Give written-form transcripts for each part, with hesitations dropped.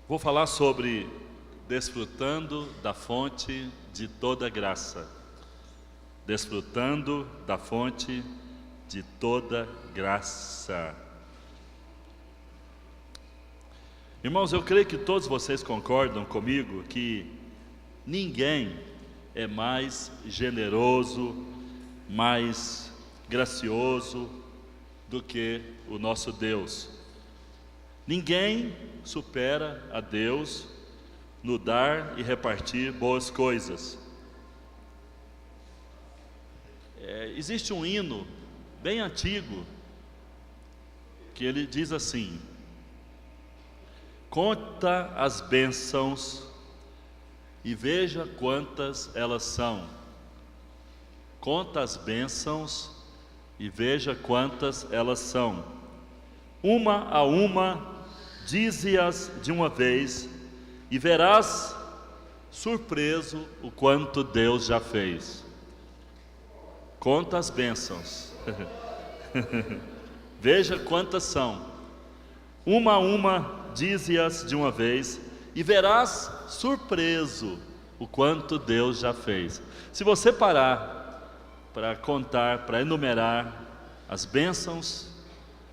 Vou falar sobre desfrutando da fonte de toda graça. Desfrutando da fonte de toda graça. Irmãos, eu creio que todos vocês concordam comigo que ninguém é mais generoso, mais gracioso do que o nosso Deus. Ninguém supera a Deus no dar e repartir boas coisas. Existe um hino bem antigo que ele diz assim: conta as bênçãos e veja quantas elas são. Conta as bênçãos e veja quantas elas são. Uma a uma, dize-as de uma vez, e verás, surpreso, o quanto Deus já fez. Conta as bênçãos. Veja quantas são. Uma a uma, dize-as de uma vez, e verás, surpreso, o quanto Deus já fez. Se você parar para contar, para enumerar as bênçãos,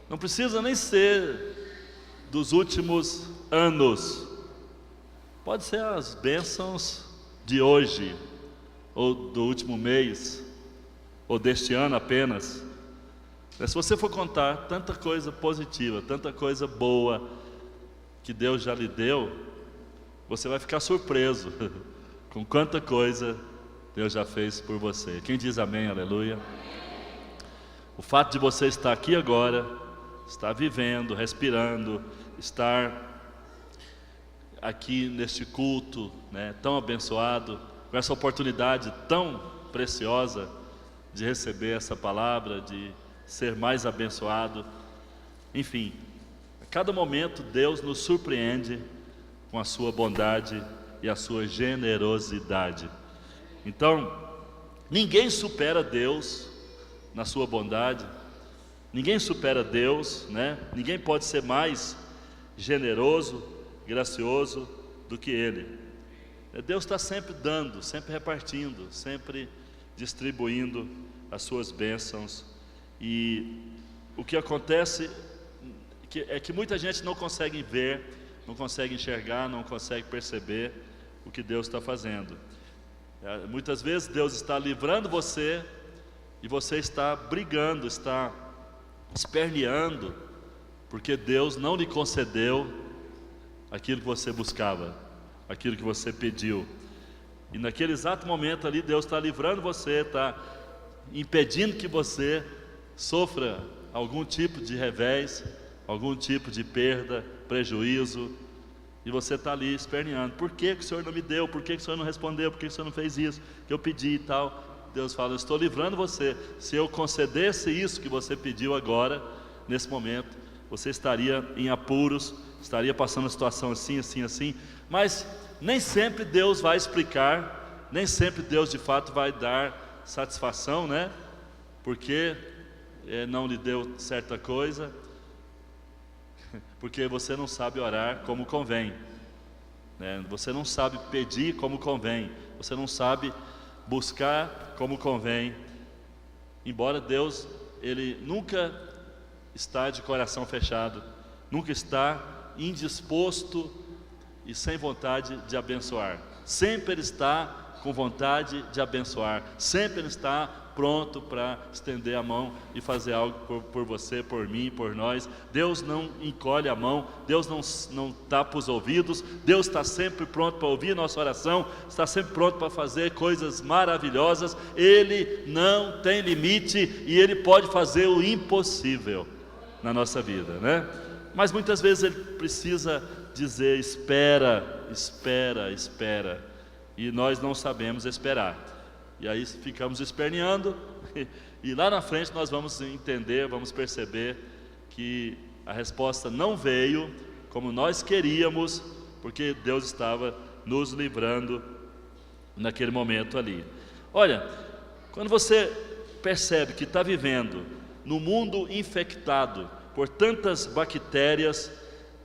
não precisa nem ser dos últimos anos. Pode ser as bênçãos de hoje, ou do último mês, ou deste ano apenas. Se você for contar tanta coisa positiva, tanta coisa boa que Deus já lhe deu, você vai ficar surpreso com quanta coisa Deus já fez por você. Quem diz amém, aleluia? O fato de você estar aqui agora, estar vivendo, respirando, estar aqui neste culto, tão abençoado, com essa oportunidade tão preciosa de receber essa palavra, de ser mais abençoado. Enfim, a cada momento Deus nos surpreende com a sua bondade e a sua generosidade. Então, ninguém supera Deus na sua bondade, ninguém supera Deus, Ninguém pode ser mais generoso, gracioso do que Ele. Deus está sempre dando, sempre repartindo, sempre distribuindo as suas bênçãos. E o que acontece é que muita gente não consegue ver, não consegue enxergar, não consegue perceber o que Deus está fazendo. Muitas vezes Deus está livrando você e você está brigando, está esperneando, porque Deus não lhe concedeu aquilo que você buscava, aquilo que você pediu. E naquele exato momento ali, Deus está livrando você, está impedindo que você sofra algum tipo de revés, algum tipo de perda, prejuízo, e você está ali esperneando. Por que o Senhor não me deu? Por que o Senhor não respondeu? Por que o Senhor não fez isso que eu pedi e tal? Deus fala: eu estou livrando você. Se eu concedesse isso que você pediu agora, nesse momento, você estaria em apuros, estaria passando uma situação assim, assim, assim. Mas nem sempre Deus vai explicar, nem sempre Deus de fato vai dar satisfação, Porque não lhe deu certa coisa, porque você não sabe orar como convém, Você não sabe pedir como convém, você não sabe buscar como convém. Embora Deus, Ele nunca está de coração fechado, nunca está indisposto e sem vontade de abençoar. Sempre Ele está com vontade de abençoar, sempre Ele está pronto para estender a mão e fazer algo por você, por mim, por nós. Deus não encolhe a mão, Deus não tapa os ouvidos. Deus está sempre pronto para ouvir nossa oração, está sempre pronto para fazer coisas maravilhosas. Ele não tem limite e Ele pode fazer o impossível na nossa vida, Mas muitas vezes Ele precisa dizer: espera, espera, espera, e nós não sabemos esperar. E aí ficamos esperneando, e lá na frente nós vamos entender, vamos perceber que a resposta não veio como nós queríamos, porque Deus estava nos livrando naquele momento ali. Olha, quando você percebe que está vivendo no mundo infectado por tantas bactérias,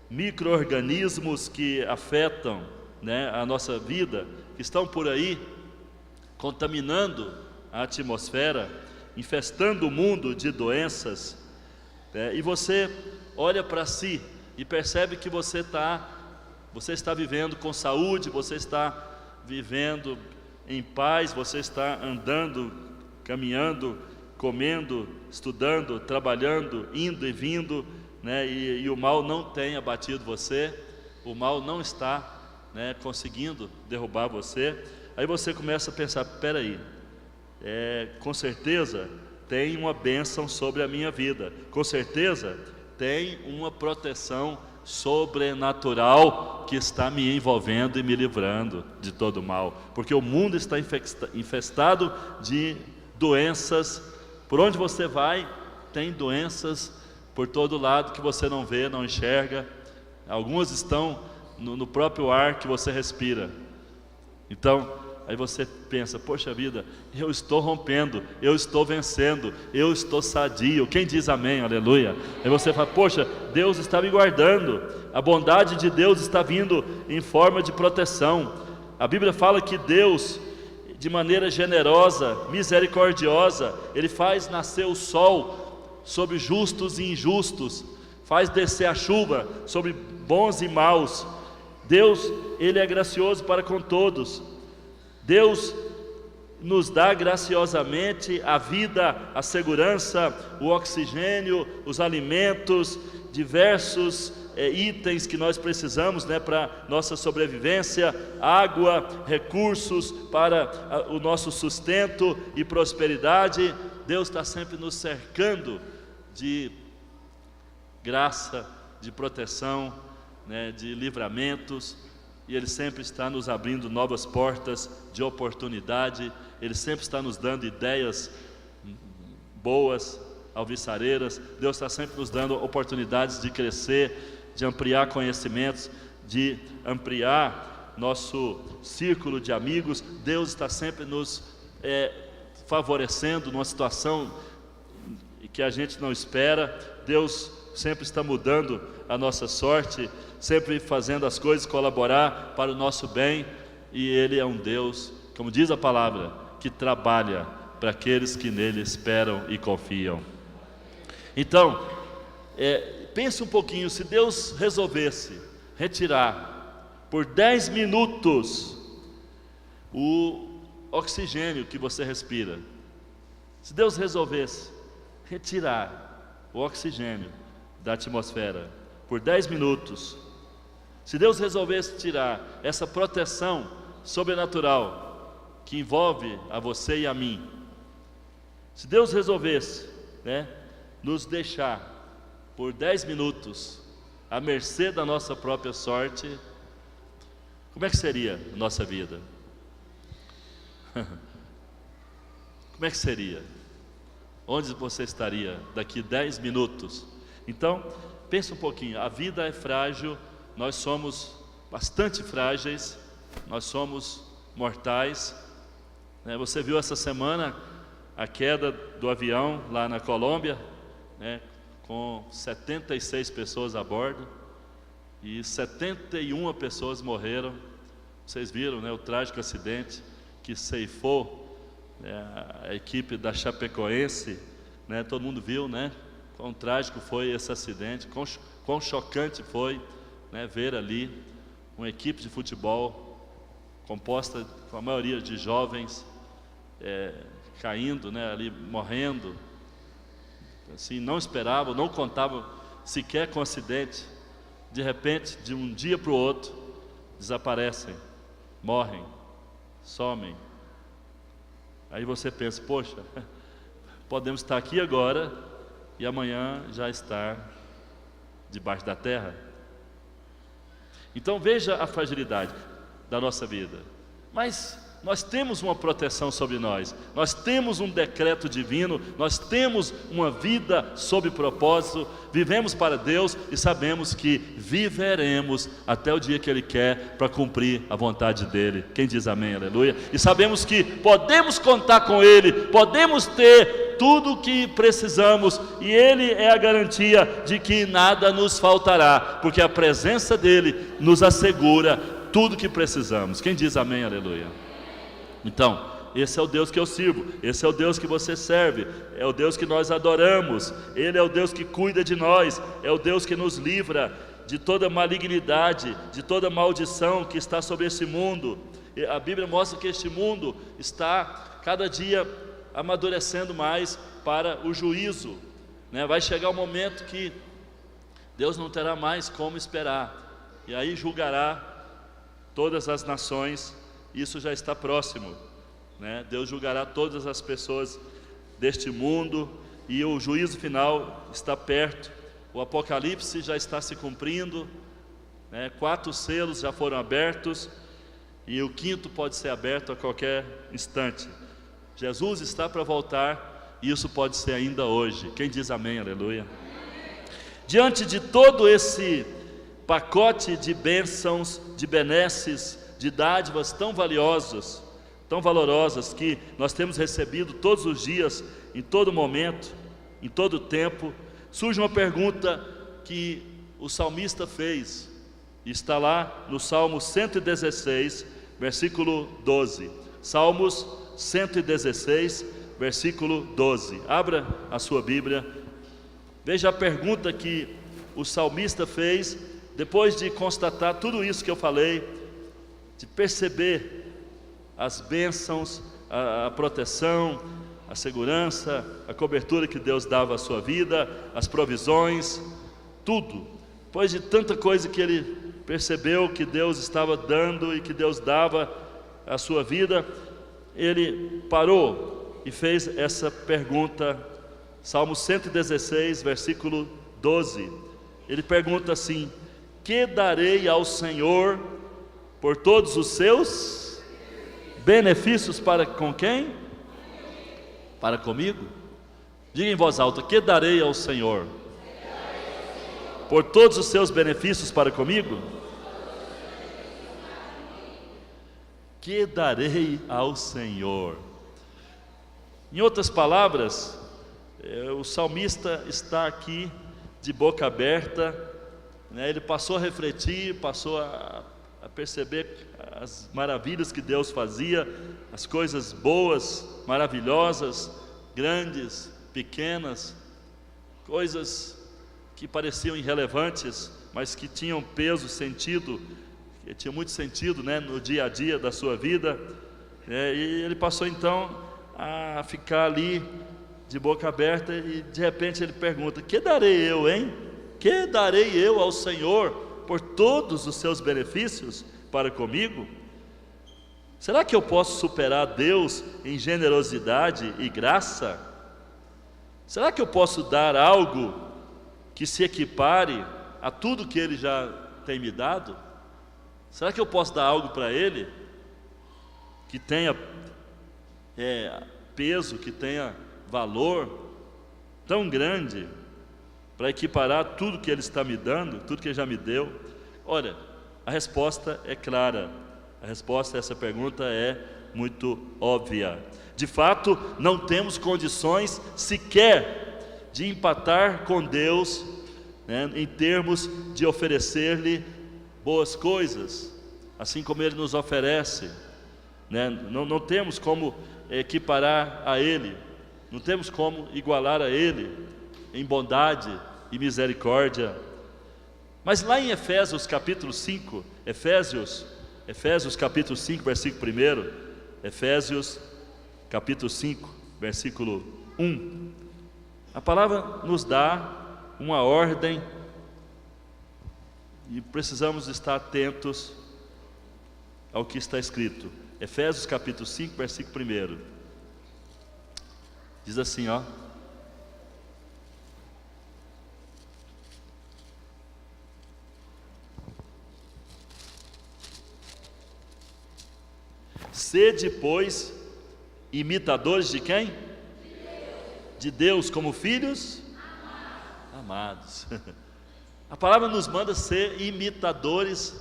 micro-organismos que afetam, né, a nossa vida, que estão por aí, contaminando a atmosfera, infestando o mundo de doenças, e você olha para si e percebe que você está vivendo com saúde, você está vivendo em paz, você está andando, caminhando, comendo, estudando, trabalhando, indo e vindo, né, e o mal não tem abatido você, o mal não está, né, conseguindo derrubar você. Aí você começa a pensar, espera aí, com certeza tem uma bênção sobre a minha vida, com certeza tem uma proteção sobrenatural que está me envolvendo e me livrando de todo mal, porque o mundo está infestado de doenças. Por onde você vai, tem doenças por todo lado que você não vê, não enxerga. Algumas estão no próprio ar que você respira. Então, aí você pensa, poxa vida, eu estou rompendo, eu estou vencendo, eu estou sadio. Quem diz amém, aleluia? Aí você fala, poxa, Deus está me guardando, a bondade de Deus está vindo em forma de proteção. A Bíblia fala que Deus, de maneira generosa, misericordiosa, Ele faz nascer o sol sobre justos e injustos, faz descer a chuva sobre bons e maus. Deus, Ele é gracioso para com todos. Deus nos dá graciosamente a vida, a segurança, o oxigênio, os alimentos, diversos itens que nós precisamos, né, para nossa sobrevivência, água, recursos para o nosso sustento e prosperidade. Deus está sempre nos cercando de graça, de proteção, né, de livramentos. E Ele sempre está nos abrindo novas portas de oportunidade. Ele sempre está nos dando ideias boas, alvissareiras. Deus está sempre nos dando oportunidades de crescer, de ampliar conhecimentos, de ampliar nosso círculo de amigos. Deus está sempre nos favorecendo numa situação que a gente não espera. Deus sempre está mudando a nossa sorte, sempre fazendo as coisas colaborar para o nosso bem. E Ele é um Deus, como diz a palavra, que trabalha para aqueles que nele esperam e confiam. Então, pense um pouquinho, se Deus resolvesse retirar por 10 minutos o oxigênio que você respira, se Deus resolvesse retirar o oxigênio da atmosfera por 10 minutos, se Deus resolvesse tirar essa proteção sobrenatural que envolve a você e a mim, se Deus resolvesse, né, nos deixar por 10 minutos à mercê da nossa própria sorte, como é que seria a nossa vida? Como é que seria? Onde você estaria daqui 10 minutos? Então, pense um pouquinho, a vida é frágil, nós somos bastante frágeis, nós somos mortais, né? Você viu essa semana a queda do avião lá na Colômbia, né, com 76 pessoas a bordo, e 71 pessoas morreram. Vocês viram, né, o trágico acidente que ceifou, a equipe da Chapecoense, né? Todo mundo viu, né? Quão trágico foi esse acidente, quão chocante foi, né, ver ali uma equipe de futebol composta com a maioria de jovens caindo, né, ali morrendo. Assim, não esperavam, não contavam sequer com o acidente. De repente, de um dia para o outro, desaparecem, morrem, somem. Aí você pensa, poxa, podemos estar aqui agora e amanhã já estar debaixo da terra. Então veja a fragilidade da nossa vida. Mas nós temos uma proteção sobre nós, nós temos um decreto divino, nós temos uma vida sob propósito, vivemos para Deus e sabemos que viveremos até o dia que Ele quer para cumprir a vontade dEle. Quem diz amém, aleluia? E sabemos que podemos contar com Ele, podemos ter tudo o que precisamos, e Ele é a garantia de que nada nos faltará, porque a presença dEle nos assegura tudo o que precisamos. Quem diz amém, aleluia? Então, esse é o Deus que eu sirvo, esse é o Deus que você serve, é o Deus que nós adoramos, Ele é o Deus que cuida de nós, é o Deus que nos livra de toda malignidade, de toda maldição que está sobre esse mundo. E a Bíblia mostra que este mundo está cada dia amadurecendo mais para o juízo, né? Vai chegar um momento que Deus não terá mais como esperar, e aí julgará todas as nações. Isso já está próximo, né? Deus julgará todas as pessoas deste mundo, e o juízo final está perto. O Apocalipse já está se cumprindo, né? 4 selos já foram abertos, e o 5º pode ser aberto a qualquer instante. Jesus está para voltar, e isso pode ser ainda hoje. Quem diz amém, aleluia? Diante de todo esse pacote de bênçãos, de benesses, de dádivas tão valiosas, tão valorosas, que nós temos recebido todos os dias, em todo momento, em todo tempo, surge uma pergunta que o salmista fez, e está lá no Salmo 116, versículo 12. Salmos 116, versículo 12. Abra a sua Bíblia. Veja a pergunta que o salmista fez, depois de constatar tudo isso que eu falei, de perceber as bênçãos, a proteção, a segurança, a cobertura que Deus dava à sua vida, as provisões, tudo. Depois de tanta coisa que ele percebeu que Deus estava dando e que Deus dava à sua vida, ele parou e fez essa pergunta. Salmo 116, versículo 12. Ele pergunta assim: que darei ao Senhor por todos os seus benefícios? Para com quem? Para comigo? Diga em voz alta: que darei ao Senhor por todos os seus benefícios para comigo? Que darei ao Senhor? Em outras palavras, o salmista está aqui de boca aberta, né? Ele passou a refletir, passou a perceber as maravilhas que Deus fazia, as coisas boas, maravilhosas, grandes, pequenas, coisas que pareciam irrelevantes, mas que tinham peso, sentido, que tinha muito sentido, né, no dia a dia da sua vida. E ele passou então a ficar ali de boca aberta, e de repente ele pergunta: que darei eu, hein? Que darei eu ao Senhor por todos os seus benefícios para comigo? Será que eu posso superar Deus em generosidade e graça? Será que eu posso dar algo que se equipare a tudo que Ele já tem me dado? Será que eu posso dar algo para Ele que tenha peso, que tenha valor tão grande para equiparar tudo que Ele está me dando, tudo que Ele já me deu? Olha, a resposta é clara. A resposta a essa pergunta é muito óbvia. De fato, não temos condições sequer de empatar com Deus, né, em termos de oferecer-lhe boas coisas, assim como Ele nos oferece, né? Não temos como equiparar a Ele, não temos como igualar a Ele em bondade e misericórdia. Mas lá em Efésios capítulo 5, Efésios capítulo 5, versículo 1, Efésios capítulo 5, versículo 1, a palavra nos dá uma ordem, e precisamos estar atentos ao que está escrito. Efésios capítulo 5, versículo 1, diz assim, ó: sede, pois, imitadores de quem? De Deus, como filhos amados. A palavra nos manda ser imitadores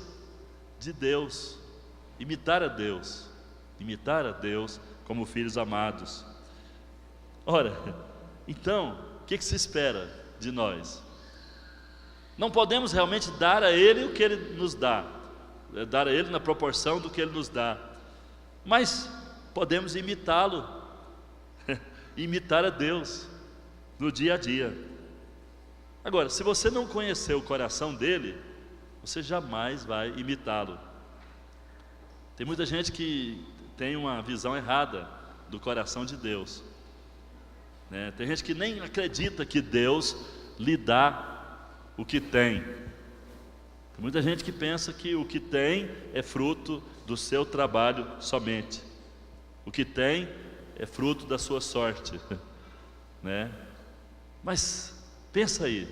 de Deus, imitar a Deus como filhos amados. Ora, então, o que se espera de nós? Não podemos realmente dar a Ele o que Ele nos dá, dar a Ele na proporção do que Ele nos dá, mas podemos imitá-lo, imitar a Deus no dia a dia. Agora, se você não conhecer o coração dele, você jamais vai imitá-lo. Tem muita gente que tem uma visão errada do coração de Deus, né? Tem gente que nem acredita que Deus lhe dá o que tem. Tem muita gente que pensa que o que tem é fruto do seu trabalho somente. O que tem é fruto da sua sorte, né? Mas pensa aí,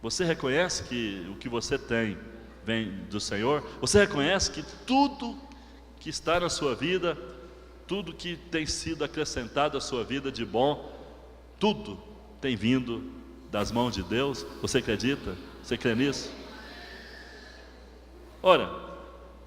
você reconhece que o que você tem vem do Senhor? Você reconhece que tudo que está na sua vida, tudo que tem sido acrescentado à sua vida de bom, tudo tem vindo das mãos de Deus? Você acredita? Você crê nisso? Ora,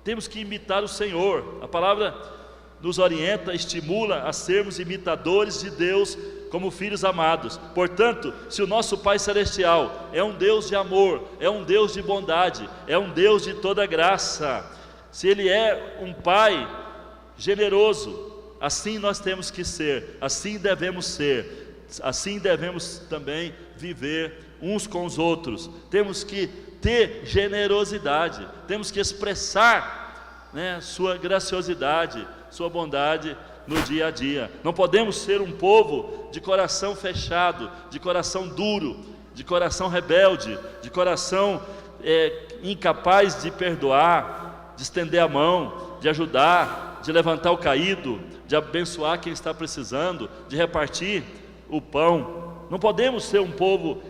temos que imitar o Senhor. A palavra nos orienta, estimula a sermos imitadores de Deus como filhos amados. Portanto, se o nosso Pai Celestial é um Deus de amor, é um Deus de bondade, é um Deus de toda graça, se Ele é um Pai generoso, assim nós temos que ser, assim devemos ser, assim devemos também viver uns com os outros. Temos que ter generosidade, temos que expressar, né, sua graciosidade, sua bondade no dia a dia. Não podemos ser um povo de coração fechado, de coração duro, de coração rebelde, de coração incapaz de perdoar, de estender a mão, de ajudar, de levantar o caído, de abençoar quem está precisando, de repartir o pão. Não podemos ser um povo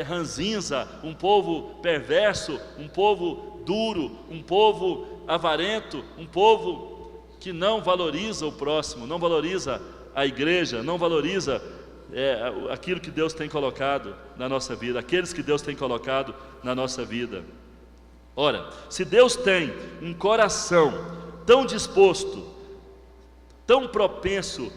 ranzinza, um povo perverso, um povo duro, um povo avarento, um povo que não valoriza o próximo, não valoriza a igreja, não valoriza aquilo que Deus tem colocado na nossa vida, aqueles que Deus tem colocado na nossa vida. Ora, se Deus tem um coração tão disposto, tão propenso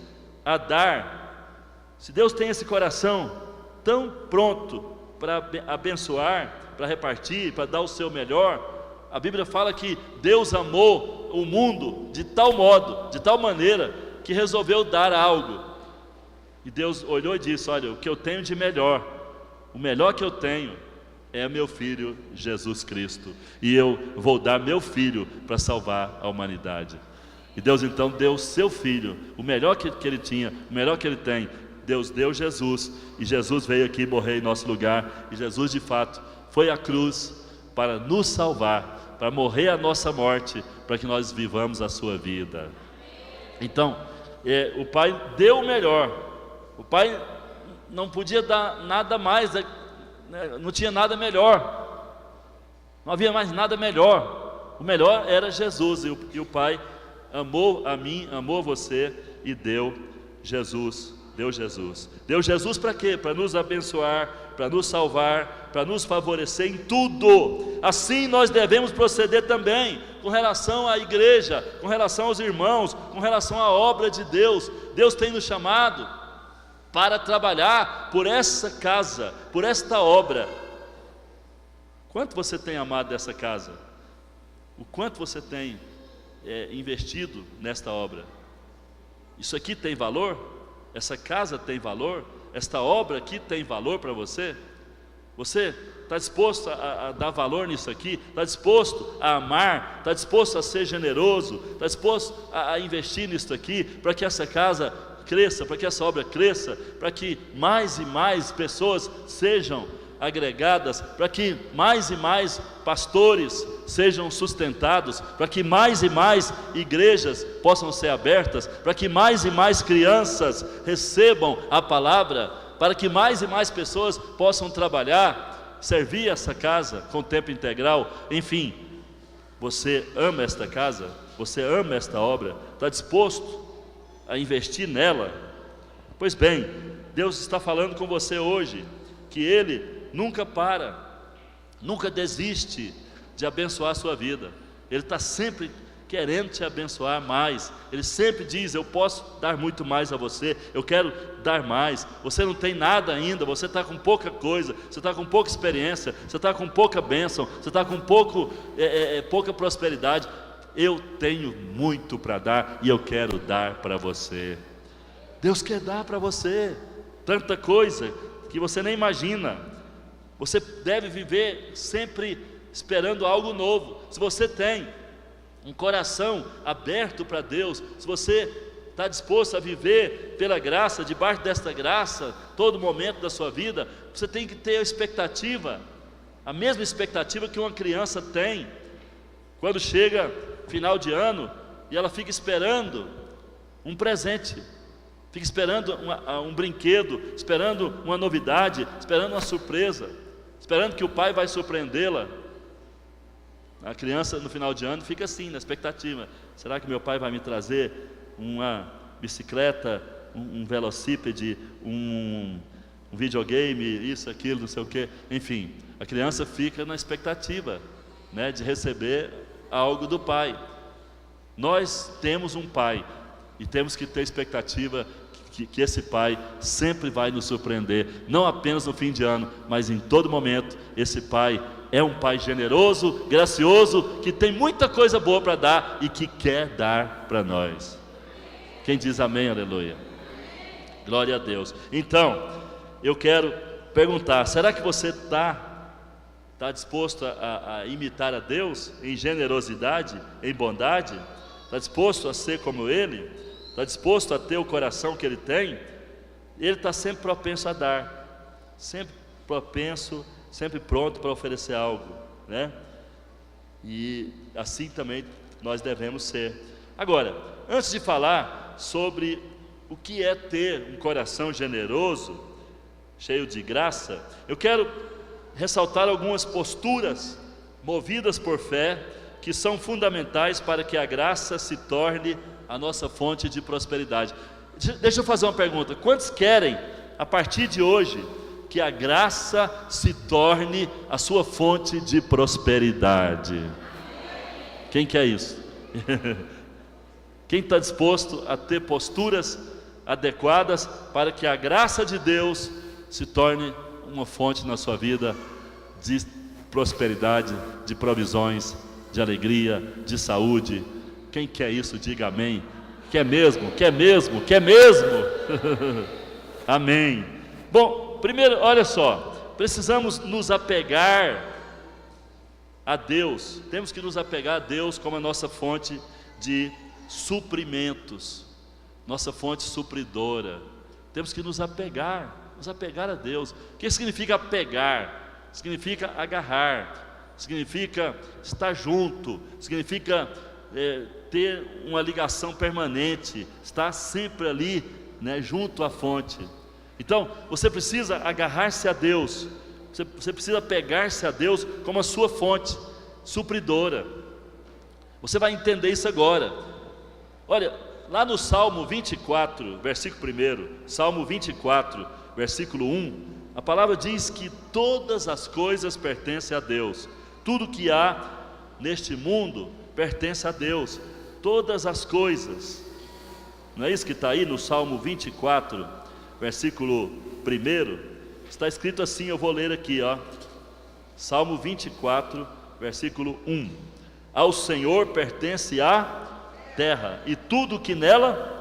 a dar, se Deus tem esse coração tão pronto para abençoar, para repartir, para dar o seu melhor, a Bíblia fala que Deus amou o mundo de tal modo, de tal maneira, que resolveu dar algo. E Deus olhou e disse: olha, o que eu tenho de melhor, o melhor que eu tenho é meu Filho Jesus Cristo, e eu vou dar meu Filho para salvar a humanidade. E Deus então deu o seu Filho, o melhor que Ele tinha, o melhor que Ele tem. Deus deu Jesus, e Jesus veio aqui morrer em nosso lugar, e Jesus de fato foi à cruz para nos salvar, para morrer a nossa morte, para que nós vivamos a sua vida. Então, o Pai deu o melhor. O Pai não podia dar nada mais, né? Não tinha nada melhor, não havia mais nada melhor. O melhor era Jesus, e o Pai amou a mim, amou você, e deu Jesus. Deu Jesus para quê? Para nos abençoar, para nos salvar, para nos favorecer em tudo. Assim nós devemos proceder também com relação à igreja, com relação aos irmãos, com relação à obra de Deus. Deus tem nos chamado para trabalhar por essa casa, por esta obra. Quanto você tem amado dessa casa? O quanto você tem investido nesta obra? Isso aqui tem valor? Essa casa tem valor? Esta obra aqui tem valor para você? Você está disposto a dar valor nisso aqui? Está disposto a amar? Está disposto a ser generoso? Está disposto a investir nisso aqui, para que essa casa cresça, para que essa obra cresça, para que mais e mais pessoas sejam agregadas, para que mais e mais pastores sejam sustentados, para que mais e mais igrejas possam ser abertas, para que mais e mais crianças recebam a palavra, para que mais e mais pessoas possam trabalhar, servir essa casa com tempo integral. Enfim, você ama esta casa? Você ama esta obra? Está disposto a investir nela? Pois bem, Deus está falando com você hoje, que Ele nunca para, nunca desiste de abençoar a sua vida. Ele está sempre querendo te abençoar mais. Ele sempre diz: eu posso dar muito mais a você, eu quero dar mais. Você não tem nada ainda, você está com pouca coisa, você está com pouca experiência, você está com pouca bênção, você está com pouca prosperidade. Eu tenho muito para dar e eu quero dar para você. Deus quer dar para você tanta coisa que você nem imagina. Você deve viver sempre esperando algo novo. Se você tem um coração aberto para Deus, se você está disposto a viver pela graça, debaixo desta graça, todo momento da sua vida, você tem que ter a mesma expectativa que uma criança tem, quando chega final de ano, e ela fica esperando um presente, fica esperando um brinquedo, esperando uma novidade, esperando uma surpresa, esperando que o pai vai surpreendê-la. A criança no final de ano fica assim, na expectativa: será que meu pai vai me trazer uma bicicleta, um velocípede, um videogame, isso, aquilo, não sei o quê. Enfim, a criança fica na expectativa, né, de receber algo do pai. Nós temos um pai e temos que ter expectativa que esse pai sempre vai nos surpreender, não apenas no fim de ano, mas em todo momento. Esse pai é um pai generoso, gracioso, que tem muita coisa boa para dar e que quer dar para nós. Quem diz amém, aleluia? Glória a Deus. Então, eu quero perguntar: será que você está disposto a imitar a Deus em generosidade, em bondade? Está disposto a ser como Ele? Está disposto a ter o coração que Ele tem? Ele está sempre propenso a dar, sempre propenso, sempre pronto para oferecer algo, né? E assim também nós devemos ser. Agora, antes de falar sobre o que é ter um coração generoso, cheio de graça, eu quero ressaltar algumas posturas movidas por fé que são fundamentais para que a graça se torne a nossa fonte de prosperidade. Deixa eu fazer uma pergunta: quantos querem, a partir de hoje, que a graça se torne a sua fonte de prosperidade? Quem quer isso? Quem está disposto a ter posturas adequadas para que a graça de Deus se torne uma fonte na sua vida de prosperidade, de provisões, de alegria, de saúde? Quem quer isso, diga amém. Quer mesmo? Quer mesmo? Quer mesmo? Amém. Bom, primeiro, olha só, precisamos nos apegar a Deus. Temos que nos apegar a Deus como a nossa fonte de suprimentos, nossa fonte supridora. Temos que nos apegar a Deus. O que significa apegar? Significa agarrar, significa estar junto, significa ter uma ligação permanente, estar sempre ali, né, junto à fonte. Então, você precisa agarrar-se a Deus, você precisa pegar-se a Deus como a sua fonte supridora. Você vai entender isso agora. Olha, lá no Salmo 24, versículo 1, Salmo 24, versículo 1, a palavra diz que todas as coisas pertencem a Deus. Tudo que há neste mundo pertence a Deus. Todas as coisas. Não é isso que está aí no Salmo 24, versículo 1? Está escrito assim, eu vou ler aqui, ó. Salmo 24, versículo 1. Ao Senhor pertence a terra e tudo que nela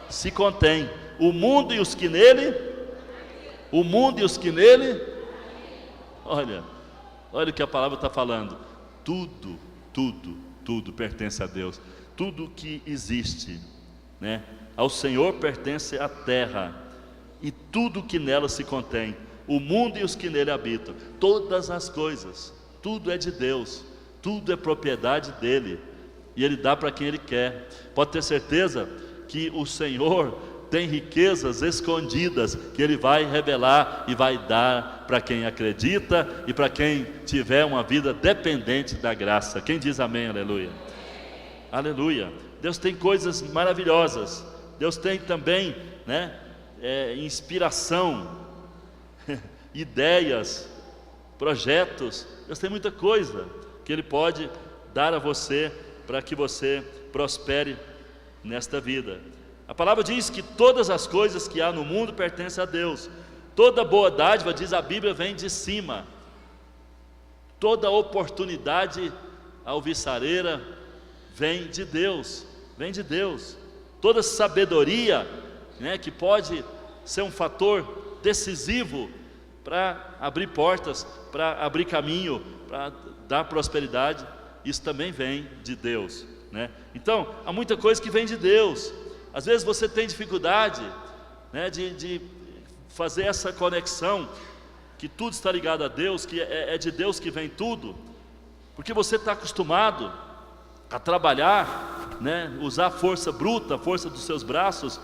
se contém, o mundo e os que nele, olha o que a palavra está falando. Tudo pertence a Deus. Tudo que existe, né? Ao Senhor pertence a terra e tudo que nela se contém, o mundo e os que nele habitam. Todas as coisas, tudo é de Deus, tudo é propriedade dele, e Ele dá para quem Ele quer. Pode ter certeza que o Senhor tem riquezas escondidas que Ele vai revelar e vai dar para quem acredita e para quem tiver uma vida dependente da graça. Quem diz amém, aleluia? Aleluia. Deus tem coisas maravilhosas. Deus tem também, né, inspiração, ideias, projetos. Deus tem muita coisa que Ele pode dar a você para que você prospere nesta vida. A palavra diz que todas as coisas que há no mundo pertencem a Deus. Toda boa dádiva, diz a Bíblia, vem de cima. Toda oportunidade alvissareira vem de Deus, vem de Deus. Toda sabedoria, né, que pode ser um fator decisivo para abrir portas, para abrir caminho, para dar prosperidade, isso também vem de Deus, né? Então, há muita coisa que vem de Deus. Às vezes você tem dificuldade, né, de fazer essa conexão, que tudo está ligado a Deus, que é de Deus que vem tudo, porque você está acostumado a trabalhar, né, usar a força bruta, a força dos seus braços,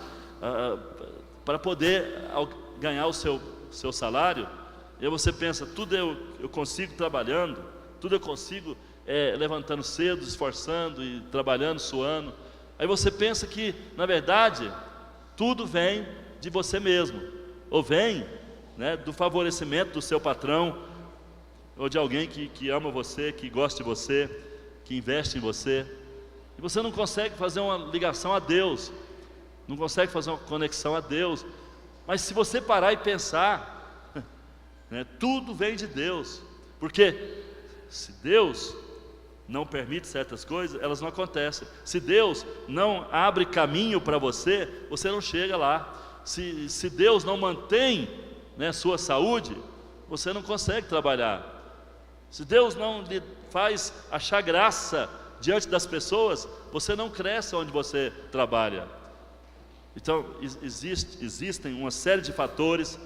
para poder ganhar o seu salário. E aí você pensa, tudo eu consigo trabalhando, tudo eu consigo levantando cedo, esforçando e trabalhando, suando. Aí você pensa que, na verdade, tudo vem de você mesmo, ou vem, né, do favorecimento do seu patrão, ou de alguém que ama você, que gosta de você, que investe em você. E você não consegue fazer uma ligação a Deus, não consegue fazer uma conexão a Deus. Mas se você parar e pensar, né, tudo vem de Deus, porque se Deus não permite certas coisas, elas não acontecem. Se Deus não abre caminho para você, você não chega lá. Se Deus não mantém, né, sua saúde, você não consegue trabalhar. Se Deus não lhe faz achar graça diante das pessoas, você não cresce onde você trabalha. Então, existem uma série de fatores,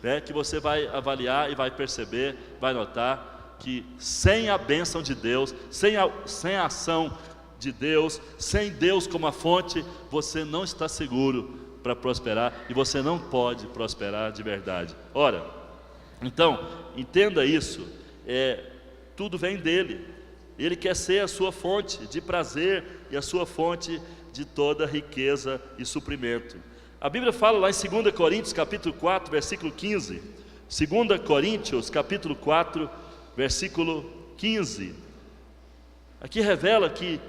né, que você vai avaliar e vai perceber, vai notar que sem a bênção de Deus, sem a ação de Deus, sem Deus como a fonte, você não está seguro para prosperar, e você não pode prosperar de verdade. Ora, então, entenda isso, tudo vem dele. Ele quer ser a sua fonte de prazer e a sua fonte de toda riqueza e suprimento. A Bíblia fala lá em 2 Coríntios capítulo 4, versículo 15. 2 Coríntios capítulo 4, versículo 15. Aqui revela que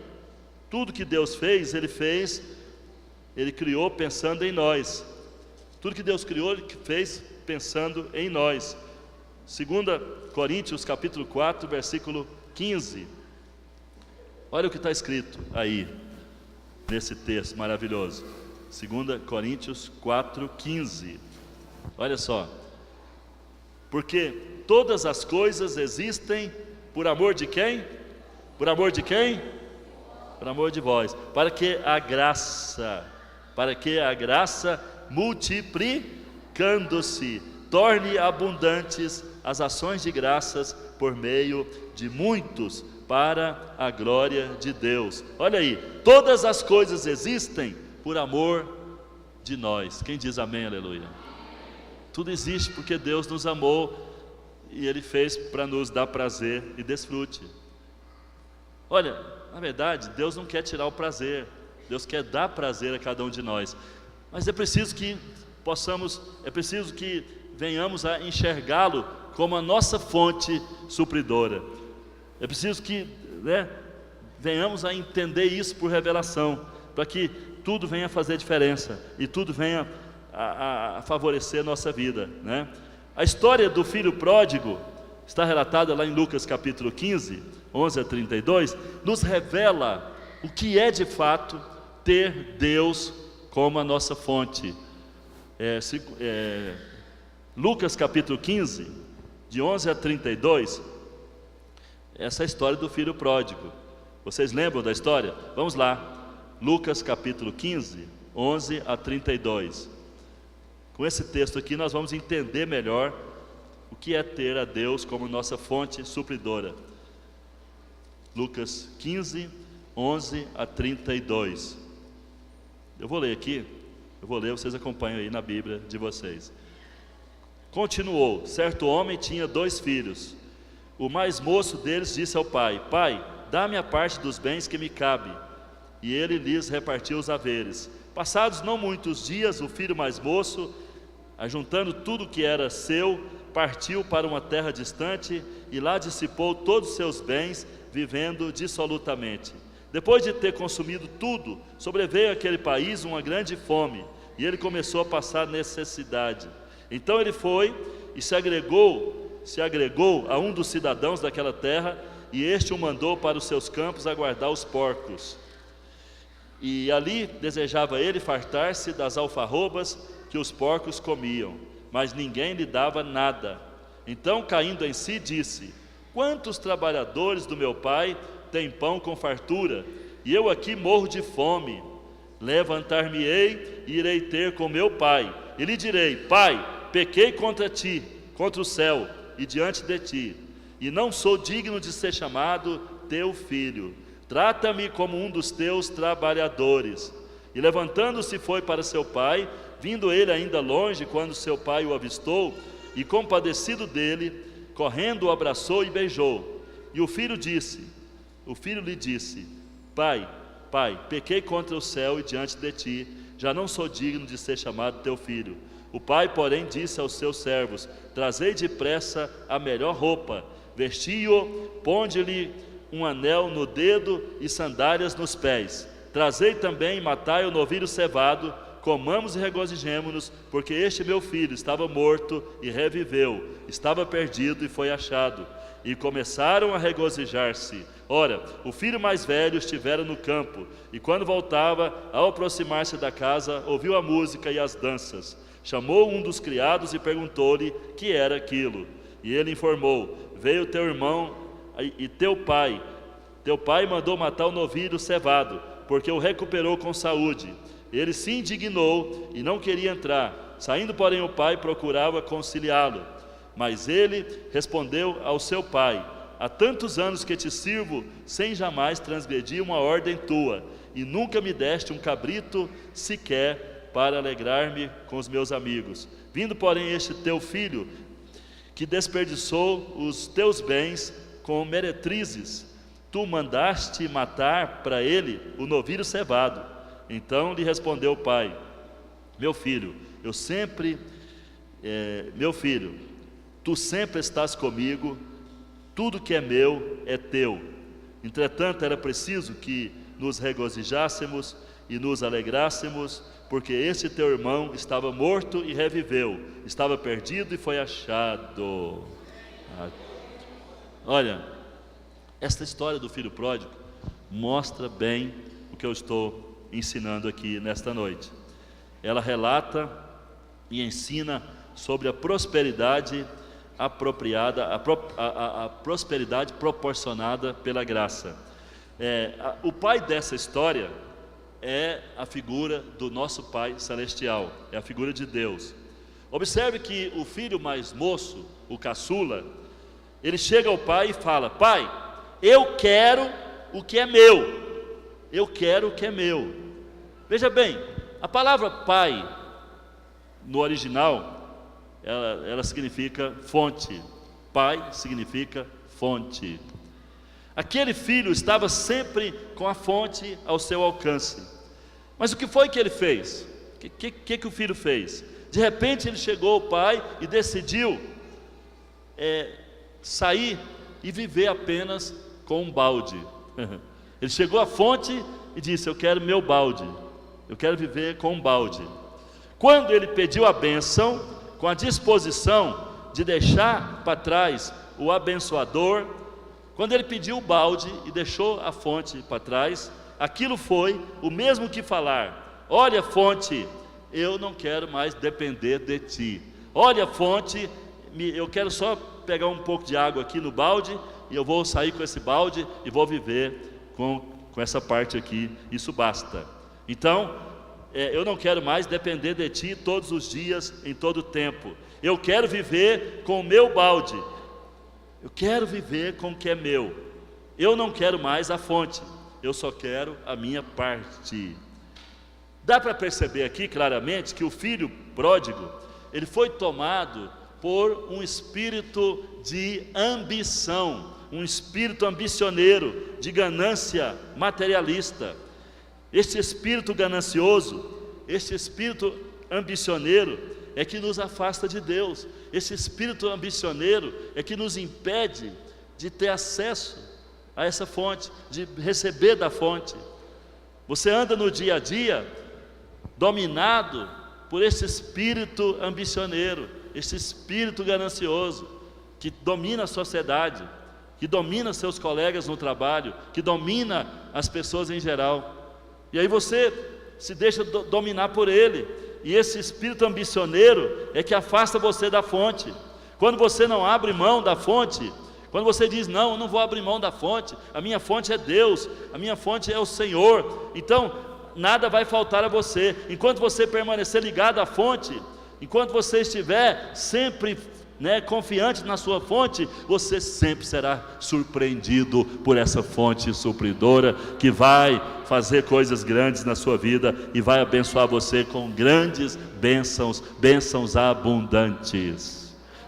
tudo que Deus fez, Ele criou pensando em nós. Tudo que Deus criou, Ele fez pensando em nós. 2 Coríntios capítulo 4, versículo 15. Olha o que está escrito aí, nesse texto maravilhoso. 2 Coríntios 4, 15. Olha só. Porque todas as coisas existem por amor de quem? Por amor de quem? Por amor de vós. Para que a graça multiplicando-se, torne abundantes as ações de graças por meio de muitos, para a glória de Deus. Olha aí, todas as coisas existem por amor de nós. Quem diz amém, aleluia? Tudo existe porque Deus nos amou e Ele fez para nos dar prazer e desfrute. Olha, na verdade, Deus não quer tirar o prazer, Deus quer dar prazer a cada um de nós. Mas é preciso que venhamos a enxergá-lo como a nossa fonte supridora. É preciso que, né, venhamos a entender isso por revelação, para que tudo venha fazer diferença e tudo venha a favorecer a nossa vida, né? A história do filho pródigo está relatada lá em Lucas capítulo 15, 11 a 32, nos revela o que é de fato ter Deus como a nossa fonte. Lucas capítulo 15, de 11 a 32, essa é a história do filho pródigo. Vocês lembram da história? Vamos lá, Lucas capítulo 15, 11 a 32. Com esse texto aqui nós vamos entender melhor o que é ter a Deus como nossa fonte supridora. Lucas 15, 11 a 32. Eu vou ler aqui, vocês acompanham aí na Bíblia de vocês. Continuou: certo homem tinha 2 filhos. O mais moço deles disse ao pai: Pai, dá-me a parte dos bens que me cabe. E ele lhes repartiu os haveres. Passados não muitos dias, o filho mais moço, ajuntando tudo que era seu, partiu para uma terra distante e lá dissipou todos os seus bens vivendo dissolutamente. Depois de ter consumido tudo, sobreveio àquele país uma grande fome, e ele começou a passar necessidade. Então ele foi e se agregou a um dos cidadãos daquela terra, e este o mandou para os seus campos a guardar os porcos. E ali desejava ele fartar-se das alfarrobas que os porcos comiam, mas ninguém lhe dava nada. Então, caindo em si, disse: quantos trabalhadores do meu pai têm pão com fartura, e eu aqui morro de fome? Levantar-me-ei e irei ter com meu pai, e lhe direi: pai, pequei contra ti, contra o céu e diante de ti, e não sou digno de ser chamado teu filho. Trata-me como um dos teus trabalhadores. E levantando-se foi para seu pai, vindo ele ainda longe, quando seu pai o avistou, e compadecido dele, correndo o abraçou e beijou. E o filho lhe disse: pai, pequei contra o céu e diante de ti, já não sou digno de ser chamado teu filho. O pai, porém, disse aos seus servos: trazei depressa a melhor roupa, vesti-o, ponde-lhe um anel no dedo e sandálias nos pés. Trazei também e matai o novilho cevado, comamos e regozijemo-nos, porque este meu filho estava morto e reviveu, estava perdido e foi achado. E começaram a regozijar-se. Ora, o filho mais velho estivera no campo, e quando voltava, ao aproximar-se da casa, ouviu a música e as danças. Chamou um dos criados e perguntou-lhe que era aquilo. E ele informou: veio teu irmão e teu pai mandou matar o novilho cevado, porque o recuperou com saúde. Ele se indignou e não queria entrar. Saindo, porém, o pai procurava conciliá-lo. Mas ele respondeu ao seu pai: há tantos anos que te sirvo, sem jamais transgredir uma ordem tua, e nunca me deste um cabrito sequer para alegrar-me com os meus amigos. Vindo, porém, este teu filho, que desperdiçou os teus bens com meretrizes, tu mandaste matar para ele o novilho cevado. Então lhe respondeu o pai: meu filho, tu sempre estás comigo, tudo que é meu é teu. Entretanto, era preciso que nos regozijássemos e nos alegrássemos, porque este teu irmão estava morto e reviveu, estava perdido e foi achado. Olha, esta história do filho pródigo mostra bem o que eu estou ensinando aqui nesta noite. Ela relata e ensina sobre a prosperidade apropriada, a prosperidade proporcionada pela graça. O pai dessa história é a figura do nosso Pai Celestial, é a figura de Deus. Observe que o filho mais moço, o caçula, ele chega ao pai e fala: pai, eu quero o que é meu, eu quero o que é meu. Veja bem, a palavra pai, no original, ela significa fonte. Pai significa fonte. Aquele filho estava sempre com a fonte ao seu alcance. Mas o que foi que ele fez? O que o filho fez? De repente ele chegou ao pai e decidiu sair e viver apenas com um balde. Ele chegou à fonte e disse: eu quero meu balde, eu quero viver com um balde. Quando ele pediu a bênção, com a disposição de deixar para trás o abençoador, quando ele pediu o balde e deixou a fonte para trás, aquilo foi o mesmo que falar: olha, fonte, eu não quero mais depender de ti. Olha, fonte, eu quero só pegar um pouco de água aqui no balde, e eu vou sair com esse balde e vou viver com essa parte aqui, isso basta. Então, eu não quero mais depender de ti todos os dias, em todo o tempo. Eu quero viver com o meu balde, eu quero viver com o que é meu. Eu não quero mais a fonte, eu só quero a minha parte. Dá para perceber aqui claramente que o filho pródigo, ele foi tomado por um espírito de ambição, um espírito ambicioneiro, de ganância materialista. Este espírito ganancioso, este espírito ambicioneiro é que nos afasta de Deus. Esse espírito ambicioneiro é que nos impede de ter acesso a essa fonte, de receber da fonte. Você anda no dia a dia dominado por esse espírito ambicioneiro, esse espírito ganancioso, que domina a sociedade, que domina seus colegas no trabalho, que domina as pessoas em geral. E aí você se deixa dominar por ele, e esse espírito ambicioneiro é que afasta você da fonte. Quando você não abre mão da fonte, quando você diz, não, eu não vou abrir mão da fonte, a minha fonte é Deus, a minha fonte é o Senhor, então nada vai faltar a você. Enquanto você permanecer ligado à fonte, enquanto você estiver sempre confiante na sua fonte, você sempre será surpreendido por essa fonte supridora, que vai fazer coisas grandes na sua vida e vai abençoar você com grandes bênçãos abundantes.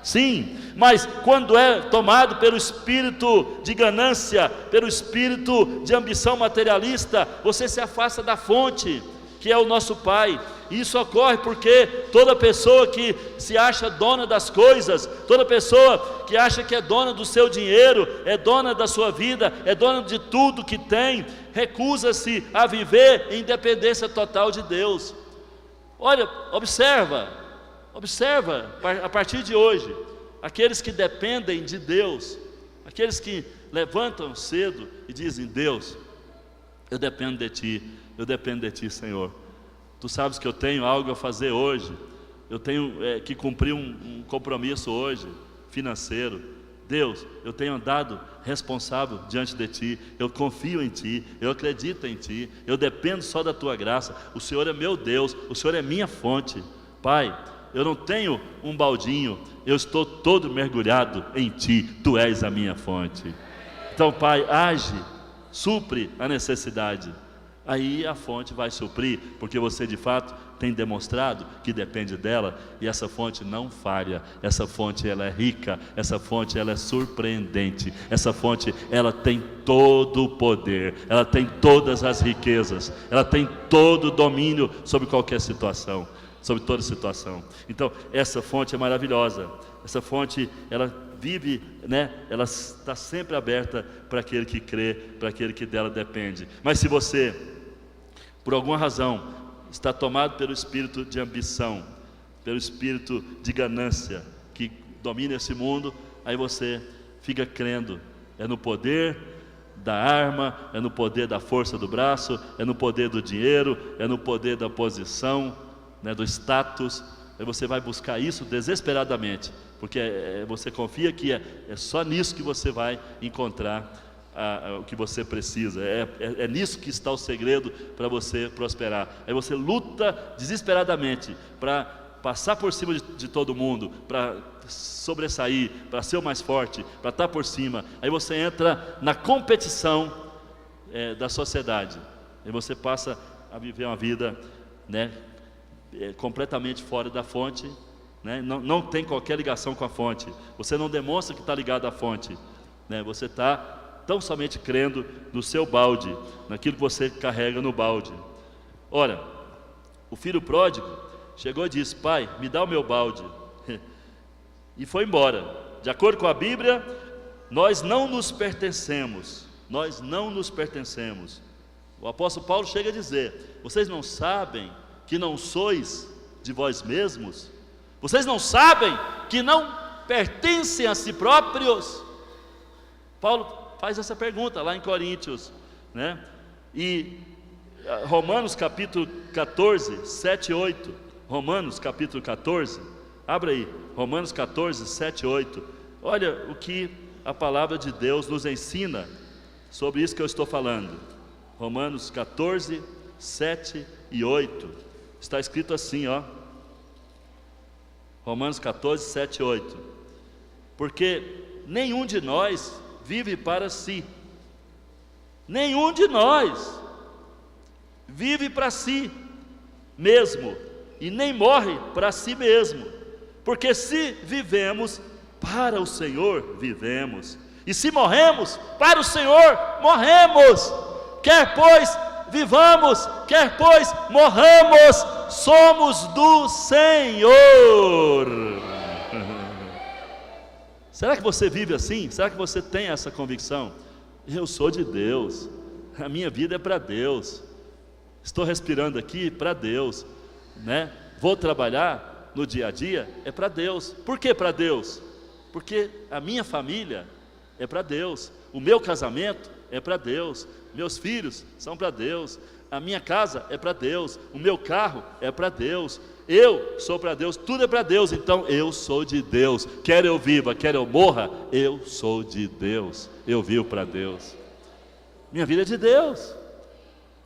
Sim, mas quando é tomado pelo espírito de ganância, pelo espírito de ambição materialista, você se afasta da fonte, que é o nosso Pai. E isso ocorre porque toda pessoa que se acha dona das coisas, toda pessoa que acha que é dona do seu dinheiro, é dona da sua vida, é dona de tudo que tem, recusa-se a viver em dependência total de Deus. Olha, observa, a partir de hoje, aqueles que dependem de Deus, aqueles que levantam cedo e dizem, Deus, eu dependo de Ti, Senhor. Tu sabes que eu tenho algo a fazer hoje, eu tenho que cumprir um compromisso hoje, financeiro. Deus, eu tenho andado responsável diante de Ti, eu confio em Ti, eu acredito em Ti, eu dependo só da Tua graça, o Senhor é meu Deus, o Senhor é minha fonte. Pai, eu não tenho um baldinho, eu estou todo mergulhado em Ti, Tu és a minha fonte. Então, Pai, age, supre a necessidade. Aí a fonte vai suprir, porque você de fato tem demonstrado que depende dela, e essa fonte não falha, essa fonte ela é rica, essa fonte ela é surpreendente, essa fonte ela tem todo o poder, ela tem todas as riquezas, ela tem todo o domínio sobre qualquer situação, sobre toda situação. Então essa fonte é maravilhosa, essa fonte ela vive, ela está sempre aberta para aquele que crê, para aquele que dela depende. Mas se você, por alguma razão, está tomado pelo espírito de ambição, pelo espírito de ganância que domina esse mundo, aí você fica crendo, é no poder da arma, é no poder da força do braço, é no poder do dinheiro, é no poder da posição, do status. Aí você vai buscar isso desesperadamente, porque você confia que é só nisso que você vai encontrar o que você precisa, é nisso que está o segredo para você prosperar. Aí você luta desesperadamente para passar por cima de todo mundo, para sobressair, para ser o mais forte, para estar por cima. Aí você entra na competição da sociedade, aí você passa a viver uma vida completamente fora da fonte, não tem qualquer ligação com a fonte, você não demonstra que está ligado à fonte, você está tão somente crendo no seu balde, naquilo que você carrega no balde. Ora, o filho pródigo chegou e disse, pai, me dá o meu balde, e foi embora. De acordo com a Bíblia, nós não nos pertencemos. O apóstolo Paulo chega a dizer, vocês não sabem que não sois de vós mesmos? Vocês não sabem que não pertencem a si próprios? Paulo faz essa pergunta lá em Coríntios, e Romanos capítulo 14, 7 e 8, Romanos capítulo 14, abra aí, Romanos 14, 7 e 8, olha o que a palavra de Deus nos ensina sobre isso que eu estou falando. Romanos 14, 7 e 8, está escrito assim, Romanos 14, 7 e 8, porque nenhum de nós vive para si, nenhum de nós vive para si mesmo, e nem morre para si mesmo, porque se vivemos, para o Senhor vivemos, e se morremos, para o Senhor morremos, quer pois vivamos, quer pois morramos, somos do Senhor. Será que você vive assim? Será que você tem essa convicção? Eu sou de Deus, a minha vida é para Deus, estou respirando aqui para Deus, né? Vou trabalhar no dia a dia, é para Deus. Por que para Deus? Porque a minha família é para Deus, o meu casamento é para Deus, meus filhos são para Deus, a minha casa é para Deus, o meu carro é para Deus, eu sou para Deus, tudo é para Deus. Então eu sou de Deus, quer eu viva, quer eu morra, eu sou de Deus, eu vivo para Deus, minha vida é de Deus.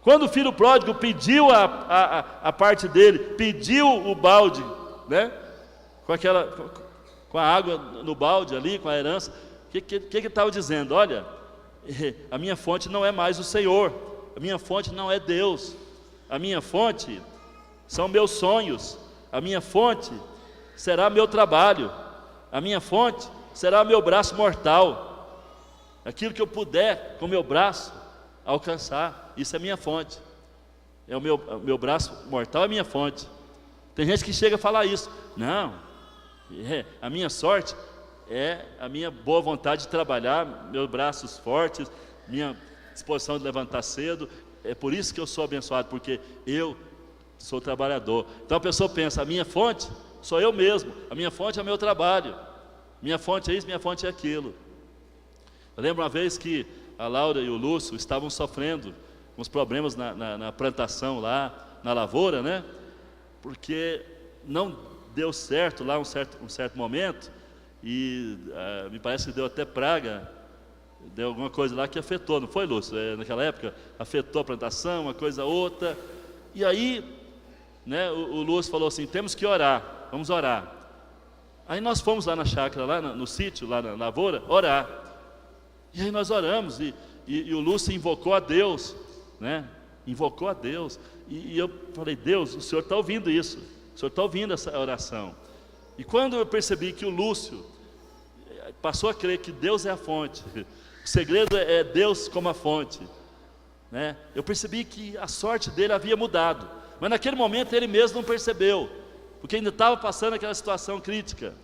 Quando o filho pródigo pediu a parte dele, pediu o balde, né? Com a água no balde ali, com a herança, o que ele estava dizendo? Olha, a minha fonte não é mais o Senhor, a minha fonte não é Deus, a minha fonte são meus sonhos, a minha fonte será meu trabalho, a minha fonte será meu braço mortal, aquilo que eu puder com meu braço alcançar, isso é minha fonte, é o meu braço mortal, é minha fonte. Tem gente que chega a falar isso, não, a minha sorte é a minha boa vontade de trabalhar, meus braços fortes, minha disposição de levantar cedo, é por isso que eu sou abençoado, porque eu sou trabalhador. Então a pessoa pensa, a minha fonte sou eu mesmo, a minha fonte é o meu trabalho, minha fonte é isso, minha fonte é aquilo. Eu lembro uma vez que a Laura e o Lúcio estavam sofrendo uns problemas na plantação lá, na lavoura, né? Porque não deu certo lá um certo momento, e me parece que deu até praga, deu alguma coisa lá que afetou, não foi, Lúcio? Naquela época afetou a plantação, uma coisa outra, e aí, né, o Lúcio falou assim, temos que orar, vamos orar. Aí nós fomos lá na chácara, lá no sítio, lá na lavoura, orar, e aí nós oramos, e o Lúcio invocou a Deus, né? Invocou a Deus, e eu falei, Deus, o Senhor está ouvindo isso, o Senhor está ouvindo essa oração. E quando eu percebi que o Lúcio passou a crer que Deus é a fonte, o segredo é Deus como a fonte, né? Eu percebi que a sorte dele havia mudado, mas naquele momento ele mesmo não percebeu, porque ainda estava passando aquela situação crítica,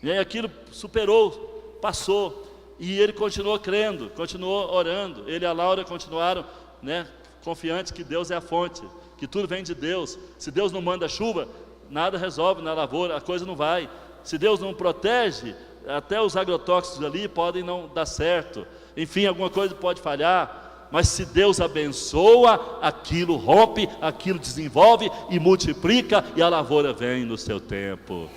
e aí aquilo superou, passou, e ele continuou crendo, continuou orando, ele e a Laura continuaram, né, confiantes que Deus é a fonte, que tudo vem de Deus. Se Deus não manda chuva, nada resolve na lavoura, a coisa não vai. Se Deus não protege, até os agrotóxicos ali podem não dar certo, enfim, alguma coisa pode falhar, mas se Deus abençoa, aquilo rompe, aquilo desenvolve e multiplica, e a lavoura vem no seu tempo.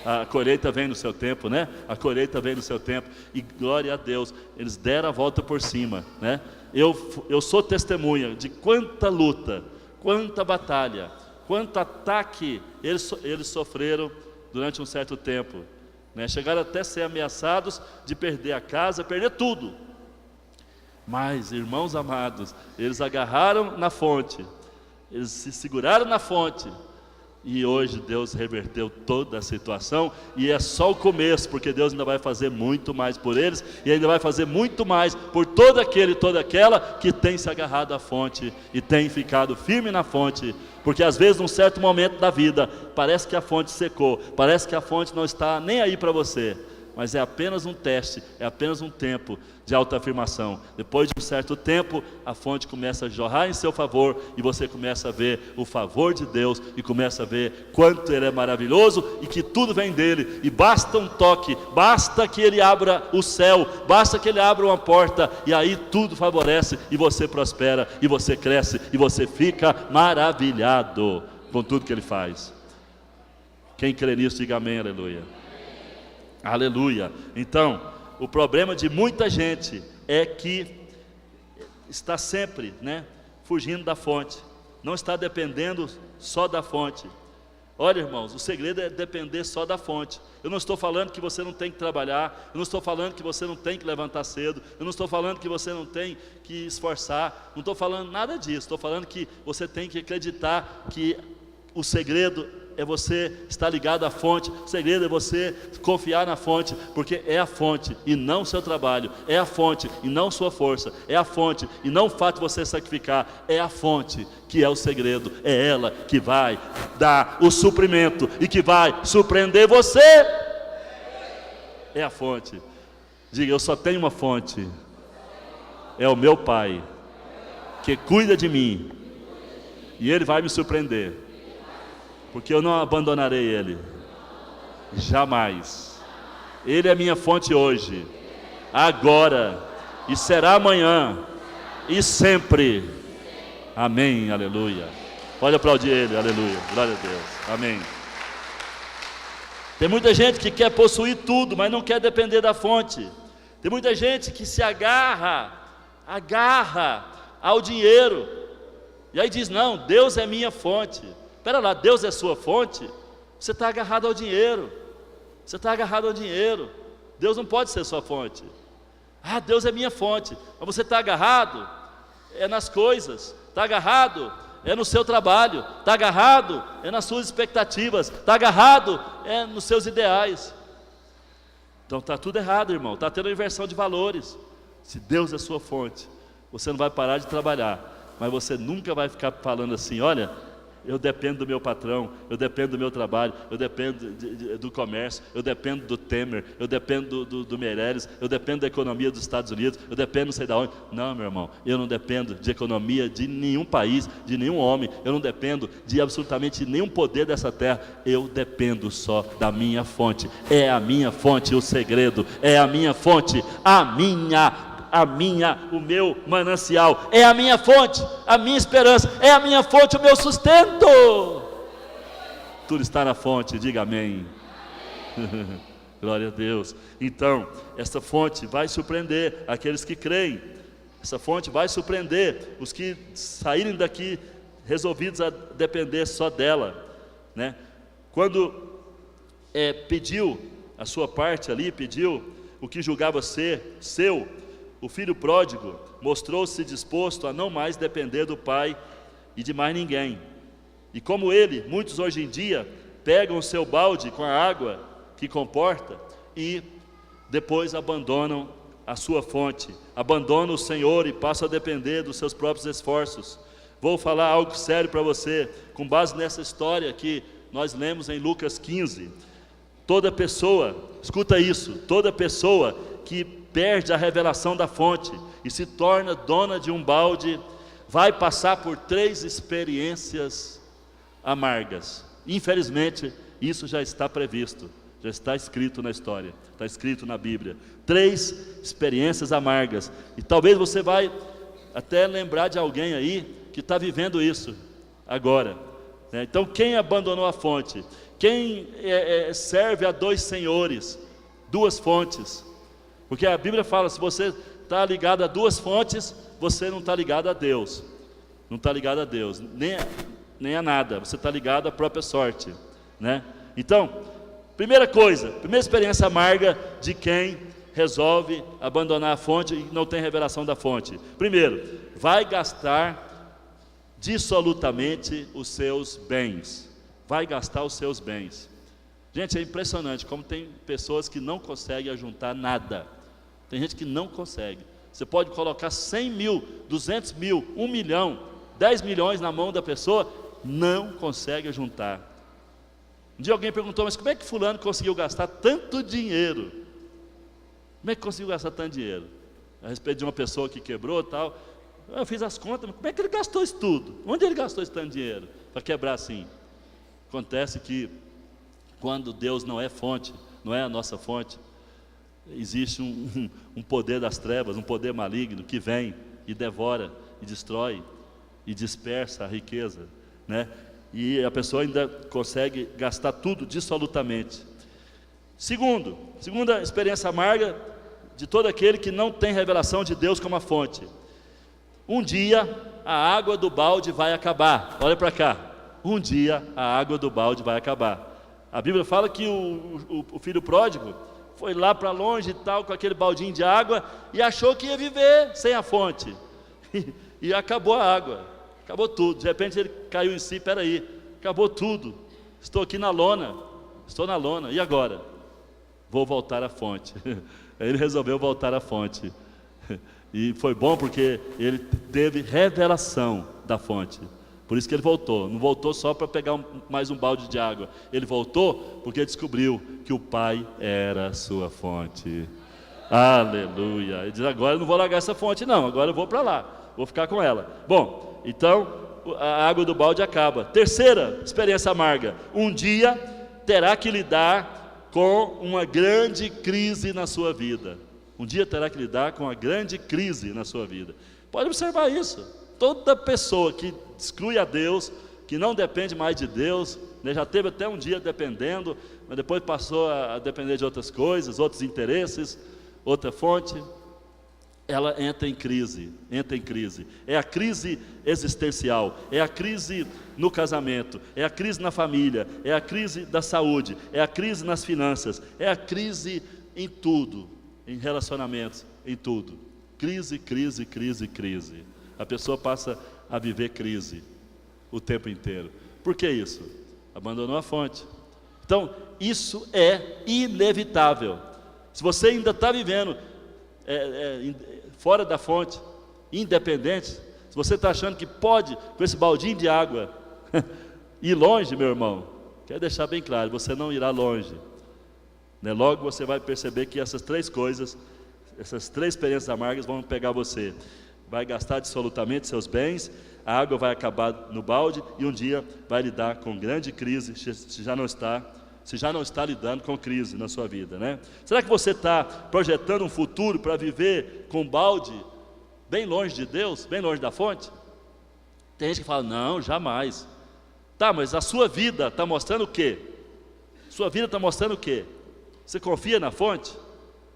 A colheita vem no seu tempo, né? A colheita vem no seu tempo, e glória a Deus, eles deram a volta por cima, né? Eu sou testemunha de quanta luta, quanta batalha, quanto ataque eles sofreram durante um certo tempo, né? Chegaram até a ser ameaçados de perder a casa, perder tudo. Mas, irmãos amados, eles agarraram na fonte, eles se seguraram na fonte, e hoje Deus reverteu toda a situação, e é só o começo, porque Deus ainda vai fazer muito mais por eles, e ainda vai fazer muito mais por todo aquele e toda aquela que tem se agarrado à fonte, e tem ficado firme na fonte, porque às vezes num certo momento da vida, parece que a fonte secou, parece que a fonte não está nem aí para você, mas é apenas um teste, é apenas um tempo de autoafirmação. Depois de um certo tempo, a fonte começa a jorrar em seu favor, e você começa a ver o favor de Deus, e começa a ver quanto Ele é maravilhoso, e que tudo vem dEle, e basta um toque, basta que Ele abra o céu, basta que Ele abra uma porta, e aí tudo favorece, e você prospera, e você cresce, e você fica maravilhado com tudo que Ele faz. Quem crê nisso, diga amém, aleluia. Aleluia. Então, o problema de muita gente é que está sempre, né, fugindo da fonte, não está dependendo só da fonte. Olha, irmãos, o segredo é depender só da fonte. Eu não estou falando que você não tem que trabalhar, eu não estou falando que você não tem que levantar cedo, eu não estou falando que você não tem que esforçar, não estou falando nada disso, estou falando que você tem que acreditar que o segredo é você estar ligado à fonte, o segredo é você confiar na fonte, porque é a fonte e não o seu trabalho, é a fonte e não sua força, é a fonte e não o fato de você sacrificar, é a fonte que é o segredo, é ela que vai dar o suprimento e que vai surpreender você, é a fonte. Diga, eu só tenho uma fonte, é o meu Pai, que cuida de mim, e Ele vai me surpreender, porque eu não abandonarei Ele, jamais. Ele é minha fonte hoje, agora, e será amanhã, e sempre. Amém, aleluia. Pode aplaudir Ele, aleluia, glória a Deus, amém. Tem muita gente que quer possuir tudo, mas não quer depender da fonte. Tem muita gente que se agarra ao dinheiro, e aí diz, não, Deus é minha fonte. Espera lá, Deus é sua fonte? Você está agarrado ao dinheiro, Deus não pode ser sua fonte. Ah, Deus é minha fonte, mas você está agarrado, é nas coisas, está agarrado, é no seu trabalho, está agarrado, é nas suas expectativas, está agarrado, é nos seus ideais. Então está tudo errado, irmão, está tendo inversão de valores. Se Deus é sua fonte, você não vai parar de trabalhar, mas você nunca vai ficar falando assim, olha, eu dependo do meu patrão, eu dependo do meu trabalho, eu dependo do comércio, eu dependo do Temer, eu dependo do Meirelles, eu dependo da economia dos Estados Unidos, eu dependo não sei de onde. Não, meu irmão, eu não dependo de economia de nenhum país, de nenhum homem, eu não dependo de absolutamente nenhum poder dessa terra, eu dependo só da minha fonte. É a minha fonte o segredo, é a minha fonte, o meu manancial, é a minha fonte, a minha esperança, é a minha fonte, o meu sustento. Tudo está na fonte, diga amém. Glória a Deus. Então, essa fonte vai surpreender aqueles que creem, essa fonte vai surpreender os que saírem daqui resolvidos a depender só dela, né? Quando pediu a sua parte ali, pediu o que julgava ser seu, o filho pródigo mostrou-se disposto a não mais depender do pai e de mais ninguém. E como ele, muitos hoje em dia pegam o seu balde com a água que comporta e depois abandonam a sua fonte, abandonam o Senhor e passam a depender dos seus próprios esforços. Vou falar algo sério para você, com base nessa história que nós lemos em Lucas 15. Toda pessoa, escuta isso, toda pessoa que perde a revelação da fonte e se torna dona de um balde, vai passar por 3 experiências amargas. Infelizmente, isso já está previsto, já está escrito na história, está escrito na Bíblia. 3 experiências amargas, e talvez você vai até lembrar de alguém aí que está vivendo isso agora, né? Então, quem abandonou a fonte? Quem serve a 2 senhores, 2 fontes? Porque a Bíblia fala, se você está ligado a 2 fontes, você não está ligado a Deus, não está ligado a Deus, nem a nada, você está ligado à própria sorte, né? Então, primeira experiência amarga de quem resolve abandonar a fonte e não tem revelação da fonte. Primeiro, vai gastar dissolutamente os seus bens, vai gastar os seus bens. Gente, é impressionante como tem pessoas que não conseguem ajuntar nada. Tem gente que não consegue. Você pode colocar 100 mil, 200 mil, 1 milhão, 10 milhões na mão da pessoa, não consegue ajuntar. Um dia alguém perguntou, mas como é que fulano conseguiu gastar tanto dinheiro? Como é que conseguiu gastar tanto dinheiro? A respeito de uma pessoa que quebrou e tal. Eu fiz as contas, mas como é que ele gastou isso tudo? Onde ele gastou esse tanto dinheiro para quebrar assim? Acontece que quando Deus não é fonte, não é a nossa fonte, existe um poder das trevas, um poder maligno que vem e devora, e destrói, e dispersa a riqueza, né? E a pessoa ainda consegue gastar tudo dissolutamente. Segunda experiência amarga de todo aquele que não tem revelação de Deus como a fonte. Um dia a água do balde vai acabar. Olha para cá. Um dia a água do balde vai acabar. A Bíblia fala que o filho pródigo foi lá para longe e tal, com aquele baldinho de água, e achou que ia viver sem a fonte. E acabou a água, acabou tudo. De repente ele caiu em si, peraí, acabou tudo. Estou aqui na lona, estou na lona, e agora? Vou voltar à fonte. Ele resolveu voltar à fonte. E foi bom porque ele teve revelação da fonte. Por isso que ele voltou. Não voltou só para pegar mais um balde de água. Ele voltou porque descobriu que o Pai era a sua fonte. Aleluia. Ele diz: agora eu não vou largar essa fonte não, agora eu vou para lá, vou ficar com ela. Bom, então a água do balde acaba. Terceira experiência amarga: um dia terá que lidar com uma grande crise na sua vida. Um dia terá que lidar com uma grande crise na sua vida. Pode observar isso. Toda pessoa que exclui a Deus, que não depende mais de Deus, né, já teve até um dia dependendo, mas depois passou a depender de outras coisas, outros interesses, outra fonte, ela entra em crise, é a crise existencial, é a crise no casamento, é a crise na família, é a crise da saúde, é a crise nas finanças, é a crise em tudo, em relacionamentos, em tudo, crise, a pessoa passa a viver crise o tempo inteiro. Por que isso? Abandonou a fonte. Então, isso é inevitável. Se você ainda está vivendo fora da fonte, independente, se você está achando que pode, com esse baldinho de água, ir longe, meu irmão, quero deixar bem claro, você não irá longe, né? Logo você vai perceber que essas três coisas, essas três experiências amargas vão pegar você. Vai gastar absolutamente seus bens, a água vai acabar no balde, e um dia vai lidar com grande crise, se já não está lidando com crise na sua vida, né? Será que você está projetando um futuro para viver com balde bem longe de Deus, bem longe da fonte? Tem gente que fala: não, jamais. Tá, mas a sua vida está mostrando o quê? Sua vida está mostrando o quê? Você confia na fonte?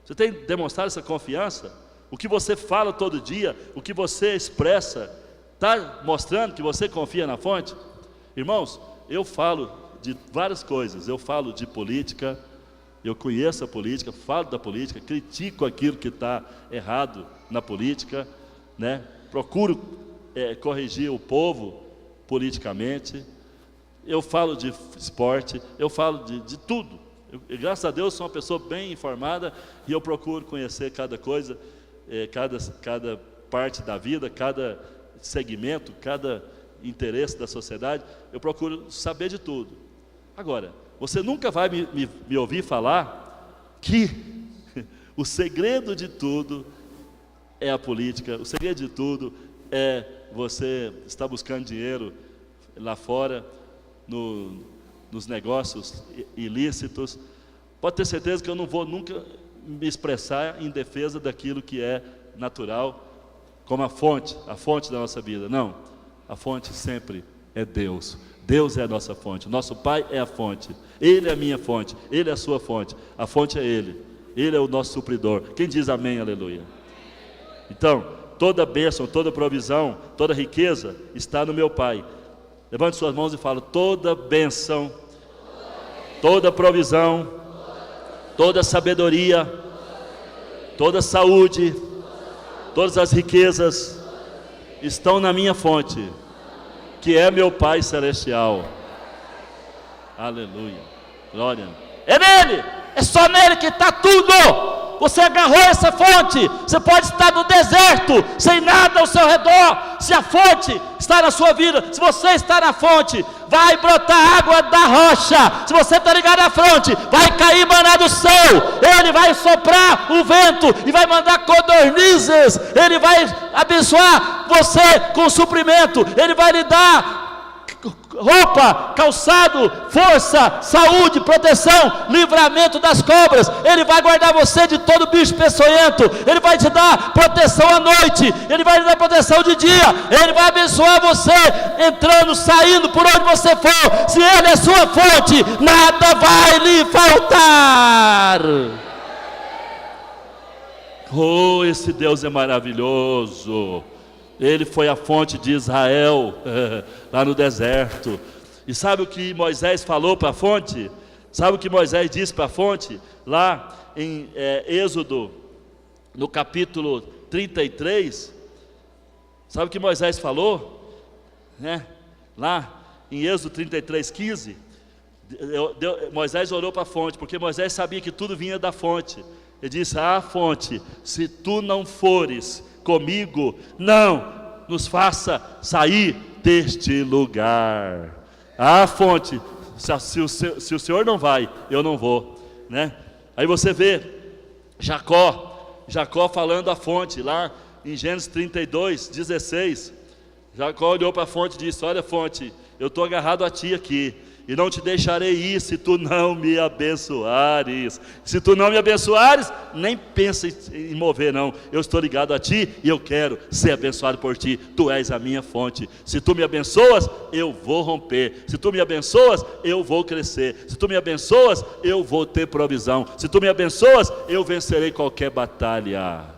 Você tem demonstrado essa confiança? O que você fala todo dia, o que você expressa, está mostrando que você confia na fonte? Irmãos, eu falo de várias coisas, eu falo de política, eu conheço a política, falo da política, critico aquilo que está errado na política, né? Procuro corrigir o povo politicamente, eu falo de esporte, eu falo de tudo. Graças a Deus sou uma pessoa bem informada e eu procuro conhecer cada coisa, cada parte da vida, cada segmento, cada interesse da sociedade, eu procuro saber de tudo. Agora, você nunca vai me ouvir falar que o segredo de tudo é a política, o segredo de tudo é você estar buscando dinheiro lá fora, nos negócios ilícitos. Pode ter certeza que eu não vou nunca me expressar em defesa daquilo que é natural, como a fonte da nossa vida. Não, a fonte sempre é Deus. Deus é a nossa fonte, nosso Pai é a fonte, Ele é a minha fonte, Ele é a sua fonte, a fonte é Ele é o nosso supridor. Quem diz amém, aleluia? Então, toda bênção, toda provisão, toda riqueza está no meu Pai. Levante suas mãos e fala: toda bênção, toda provisão, toda sabedoria, toda saúde, todas as riquezas estão na minha fonte, que é meu Pai Celestial. Aleluia, glória. É nele, é só nele que está tudo. Você agarrou essa fonte, você pode estar no deserto, sem nada ao seu redor. Se a fonte está na sua vida, se você está na fonte, vai brotar água da rocha. Se você está ligado à fonte, vai cair maná do céu. Ele vai soprar o vento e vai mandar codornizes. Ele vai abençoar você com suprimento. Ele vai lhe dar roupa, calçado, força, saúde, proteção, livramento das cobras. Ele vai guardar você de todo bicho peçonhento. Ele vai te dar proteção à noite, Ele vai lhe dar proteção de dia. Ele vai abençoar você entrando, saindo, por onde você for. Se Ele é sua fonte, nada vai lhe faltar. Oh, esse Deus é maravilhoso. Ele foi a fonte de Israel, lá no deserto. E sabe o que Moisés falou para a fonte? Sabe o que Moisés disse para a fonte? Lá em Êxodo, no capítulo 33. Sabe o que Moisés falou? Lá em Êxodo 33, 15. Moisés orou para a fonte, porque Moisés sabia que tudo vinha da fonte. Ele disse: fonte, se tu não fores comigo, não nos faça sair deste lugar. Fonte, se o Senhor não vai, eu não vou, né? Aí você vê Jacó Jacó falando à fonte, lá em Gênesis 32, 16, Jacó olhou para a fonte e disse: olha, fonte, eu estou agarrado a ti aqui, e não te deixarei ir se tu não me abençoares. Se tu não me abençoares, nem pensa em mover não. Eu estou ligado a ti e eu quero ser abençoado por ti. Tu és a minha fonte. Se tu me abençoas, eu vou romper. Se tu me abençoas, eu vou crescer. Se tu me abençoas, eu vou ter provisão. Se tu me abençoas, eu vencerei qualquer batalha.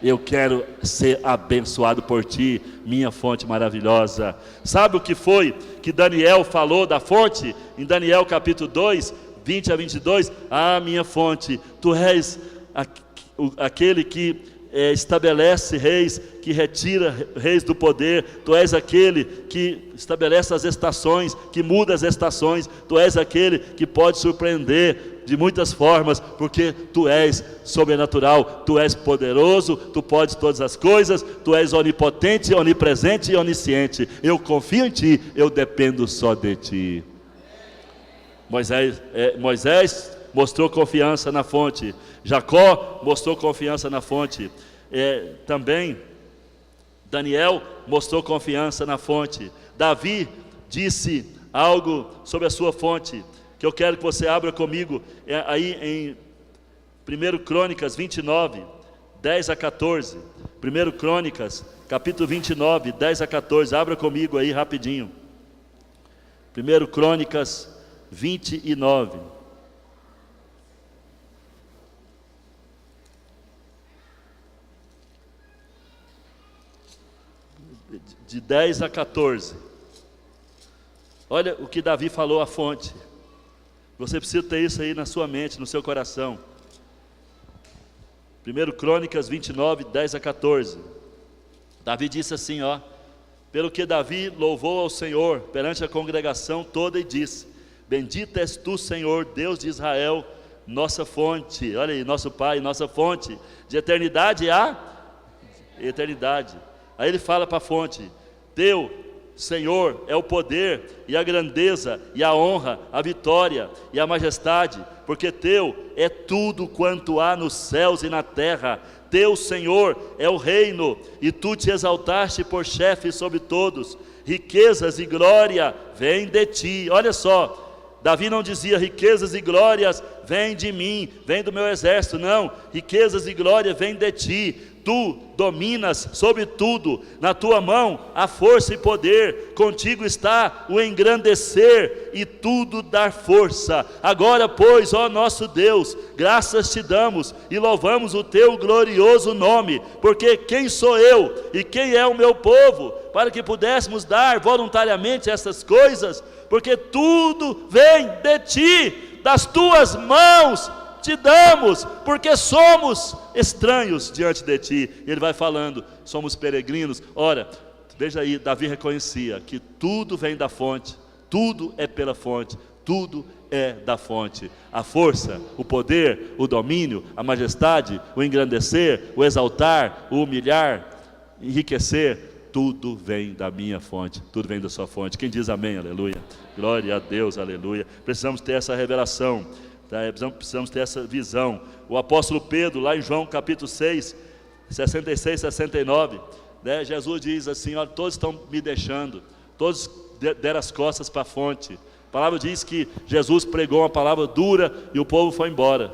Eu quero ser abençoado por ti, minha fonte maravilhosa. Sabe o que foi que Daniel falou da fonte? Em Daniel capítulo 2, 20 a 22, minha fonte, tu és aquele que estabelece reis, que retira reis do poder. Tu és aquele que estabelece as estações, que muda as estações. Tu és aquele que pode surpreender de muitas formas, porque tu és sobrenatural, tu és poderoso, tu podes todas as coisas, tu és onipotente, onipresente e onisciente. Eu confio em ti, eu dependo só de ti. Moisés mostrou confiança na fonte, Jacó mostrou confiança na fonte, também Daniel mostrou confiança na fonte. Davi disse algo sobre a sua fonte, que eu quero que você abra comigo, aí em 1 Crônicas 29, 10 a 14, 1 Crônicas, capítulo 29, 10 a 14, abra comigo aí rapidinho, 1 Crônicas 29, de 10 a 14, olha o que Davi falou à fonte. Você precisa ter isso aí na sua mente, no seu coração. 1 Crônicas 29, 10 a 14. Davi disse assim, pelo que Davi louvou ao Senhor perante a congregação toda e disse: bendito és tu, Senhor, Deus de Israel, nossa fonte. Olha aí, nosso Pai, nossa fonte, de eternidade a eternidade. Aí ele fala para a fonte: teu, Senhor, é o poder e a grandeza e a honra, a vitória e a majestade, porque teu é tudo quanto há nos céus e na terra. Teu, Senhor, é o reino, e tu te exaltaste por chefe sobre todos. Riquezas e glória vêm de ti. Olha só, Davi não dizia riquezas e glórias vêm de mim, vêm do meu exército, não. Riquezas e glória vêm de ti. Tu dominas sobre tudo, na tua mão há força e poder, contigo está o engrandecer e tudo dar força. Agora, pois, ó nosso Deus, graças te damos e louvamos o teu glorioso nome, porque quem sou eu e quem é o meu povo, para que pudéssemos dar voluntariamente essas coisas, porque tudo vem de ti, das tuas mãos te damos, porque somos estranhos diante de ti. Ele vai falando, somos peregrinos. Ora, veja aí, Davi reconhecia que tudo vem da fonte, tudo é pela fonte, tudo é da fonte. A força, o poder, o domínio, a majestade, o engrandecer, o exaltar, o humilhar, enriquecer, tudo vem da minha fonte, tudo vem da sua fonte. Quem diz amém, aleluia? Glória a Deus, aleluia. Precisamos ter essa revelação. Precisamos ter essa visão. O apóstolo Pedro, lá em João capítulo 6, 66, 69, Jesus diz assim: olha, todos estão me deixando, todos deram as costas para a fonte. A palavra diz que Jesus pregou uma palavra dura e o povo foi embora,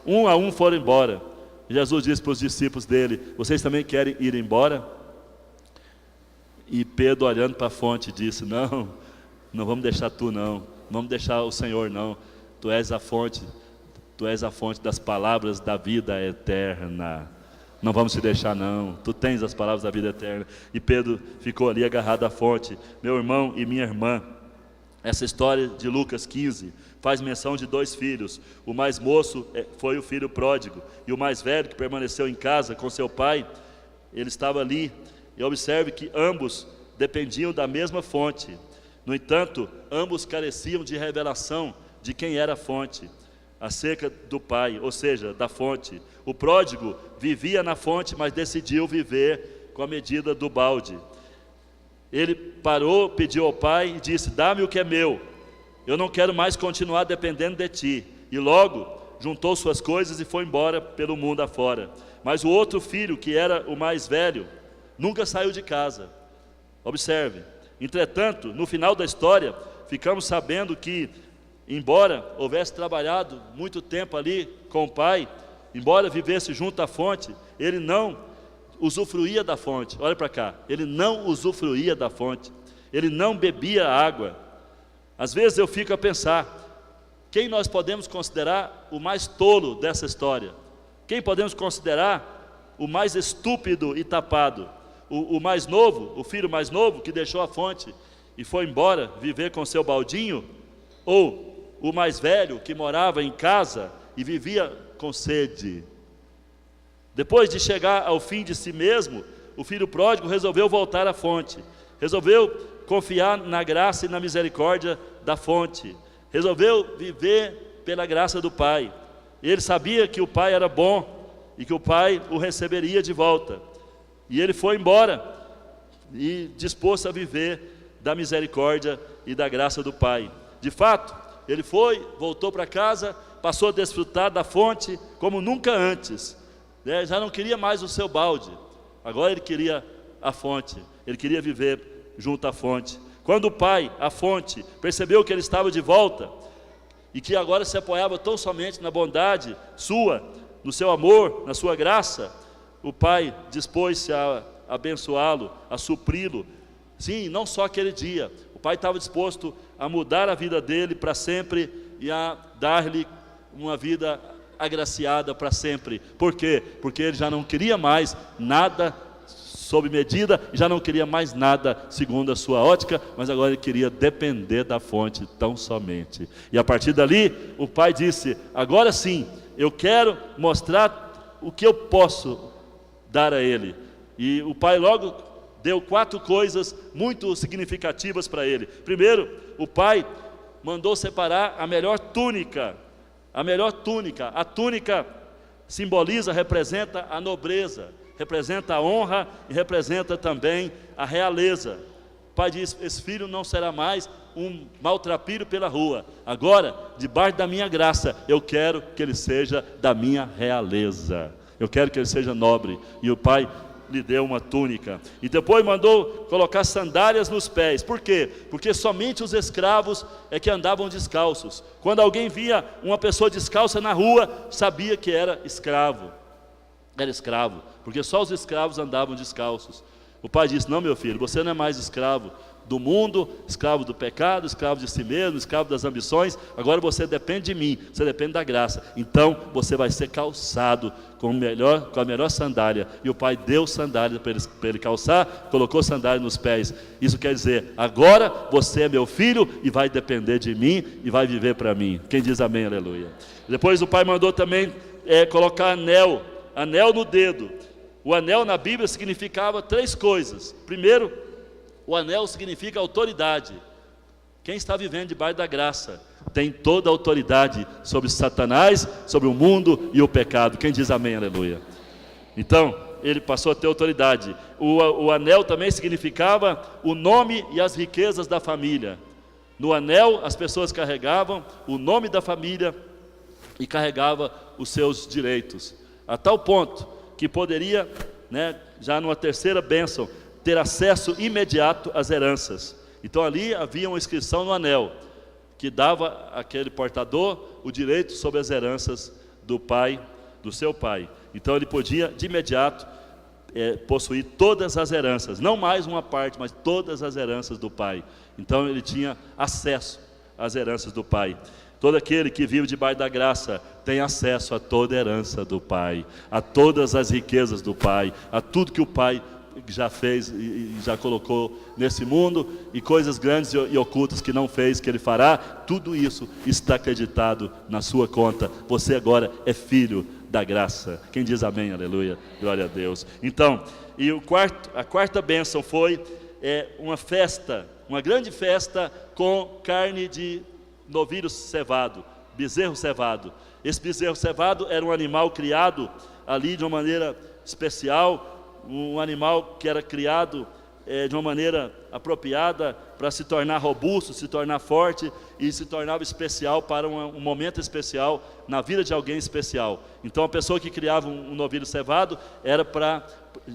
um a um foram embora. Jesus disse para os discípulos dele: vocês também querem ir embora? E Pedro, olhando para a fonte, disse: não vamos deixar tu não vamos deixar o Senhor não. Tu és a fonte das palavras da vida eterna. Não vamos te deixar não, tu tens as palavras da vida eterna. E Pedro ficou ali agarrado à fonte. Meu irmão e minha irmã, essa história de Lucas 15 faz menção de 2 filhos. O mais moço foi o filho pródigo, e o mais velho, que permaneceu em casa com seu pai, ele estava ali. E observe que ambos dependiam da mesma fonte. No entanto, ambos careciam de revelação de quem era a fonte, acerca do pai, ou seja, da fonte. O pródigo vivia na fonte, mas decidiu viver com a medida do balde. Ele parou, pediu ao pai e disse: dá-me o que é meu, eu não quero mais continuar dependendo de ti. E logo juntou suas coisas e foi embora pelo mundo afora. Mas o outro filho, que era o mais velho, nunca saiu de casa. Observe. Entretanto, no final da história, ficamos sabendo que, embora houvesse trabalhado muito tempo ali com o pai, embora vivesse junto à fonte, ele não usufruía da fonte. Olha para cá, ele não usufruía da fonte, ele não bebia água. Às vezes eu fico a pensar, quem nós podemos considerar o mais tolo dessa história? Quem podemos considerar o mais estúpido e tapado? O mais novo, o filho mais novo que deixou a fonte e foi embora viver com seu baldinho? Ou o mais velho que morava em casa e vivia com sede? Depois de chegar ao fim de si mesmo, o filho pródigo resolveu voltar à fonte, resolveu confiar na graça e na misericórdia da fonte, resolveu viver pela graça do pai. Ele sabia que o pai era bom e que o pai o receberia de volta. E ele foi embora e disposto a viver da misericórdia e da graça do pai. De fato, ele voltou para casa, passou a desfrutar da fonte como nunca antes. Já não queria mais o seu balde, agora ele queria a fonte, ele queria viver junto à fonte. Quando o pai, a fonte, percebeu que ele estava de volta e que agora se apoiava tão somente na bondade sua, no seu amor, na sua graça, o pai dispôs-se a abençoá-lo, a supri-lo. Sim, não só aquele dia, o pai estava disposto a mudar a vida dele para sempre e a dar-lhe uma vida agraciada para sempre. Por quê? Porque ele já não queria mais nada sob medida, já não queria mais nada segundo a sua ótica, mas agora ele queria depender da fonte tão somente. E a partir dali, o pai disse, agora sim, eu quero mostrar o que eu posso dar a ele. E o pai logo deu 4 coisas muito significativas para ele. Primeiro, o pai mandou separar a melhor túnica. A melhor túnica. A túnica simboliza, representa a nobreza, representa a honra e representa também a realeza. O pai diz, esse filho não será mais um maltrapilho pela rua. Agora, debaixo da minha graça, eu quero que ele seja da minha realeza. Eu quero que ele seja nobre. E o pai lhe deu uma túnica. E depois mandou colocar sandálias nos pés. Por quê? Porque somente os escravos é que andavam descalços. Quando alguém via uma pessoa descalça na rua, sabia que era escravo. Era escravo, porque só os escravos andavam descalços. O pai disse, não, meu filho, você não é mais escravo do mundo, escravo do pecado, escravo de si mesmo, escravo das ambições. Agora você depende de mim, você depende da graça. Então você vai ser calçado com a melhor sandália. E o pai deu sandália para ele calçar, colocou sandália nos pés. Isso quer dizer, agora você é meu filho e vai depender de mim e vai viver para mim. Quem diz amém, aleluia. Depois o pai mandou também colocar anel no dedo. O anel na Bíblia significava 3 coisas. Primeiro, o anel significa autoridade. Quem está vivendo debaixo da graça tem toda a autoridade sobre Satanás, sobre o mundo e o pecado. Quem diz amém, aleluia. Então, ele passou a ter autoridade. O anel também significava o nome e as riquezas da família. No anel, as pessoas carregavam o nome da família e carregava os seus direitos. A tal ponto que poderia, já numa terceira bênção, ter acesso imediato às heranças. Então ali havia uma inscrição no anel, que dava àquele portador o direito sobre as heranças do pai, do seu pai. Então ele podia de imediato possuir todas as heranças, não mais uma parte, mas todas as heranças do pai. Então ele tinha acesso às heranças do pai. Todo aquele que vive debaixo da graça tem acesso a toda a herança do pai, a todas as riquezas do pai, a tudo que o pai já fez e já colocou nesse mundo, e coisas grandes e ocultas que não fez, que ele fará. Tudo isso está acreditado na sua conta. Você agora é filho da graça. Quem diz amém, aleluia, glória a Deus. Então, a quarta bênção foi uma festa, uma grande festa com carne de novilho cevado, bezerro cevado. Esse bezerro cevado era um animal criado ali de uma maneira especial, um animal que era criado de uma maneira apropriada para se tornar robusto, se tornar forte e se tornar especial para um momento especial na vida de alguém especial. Então a pessoa que criava um novilho cevado era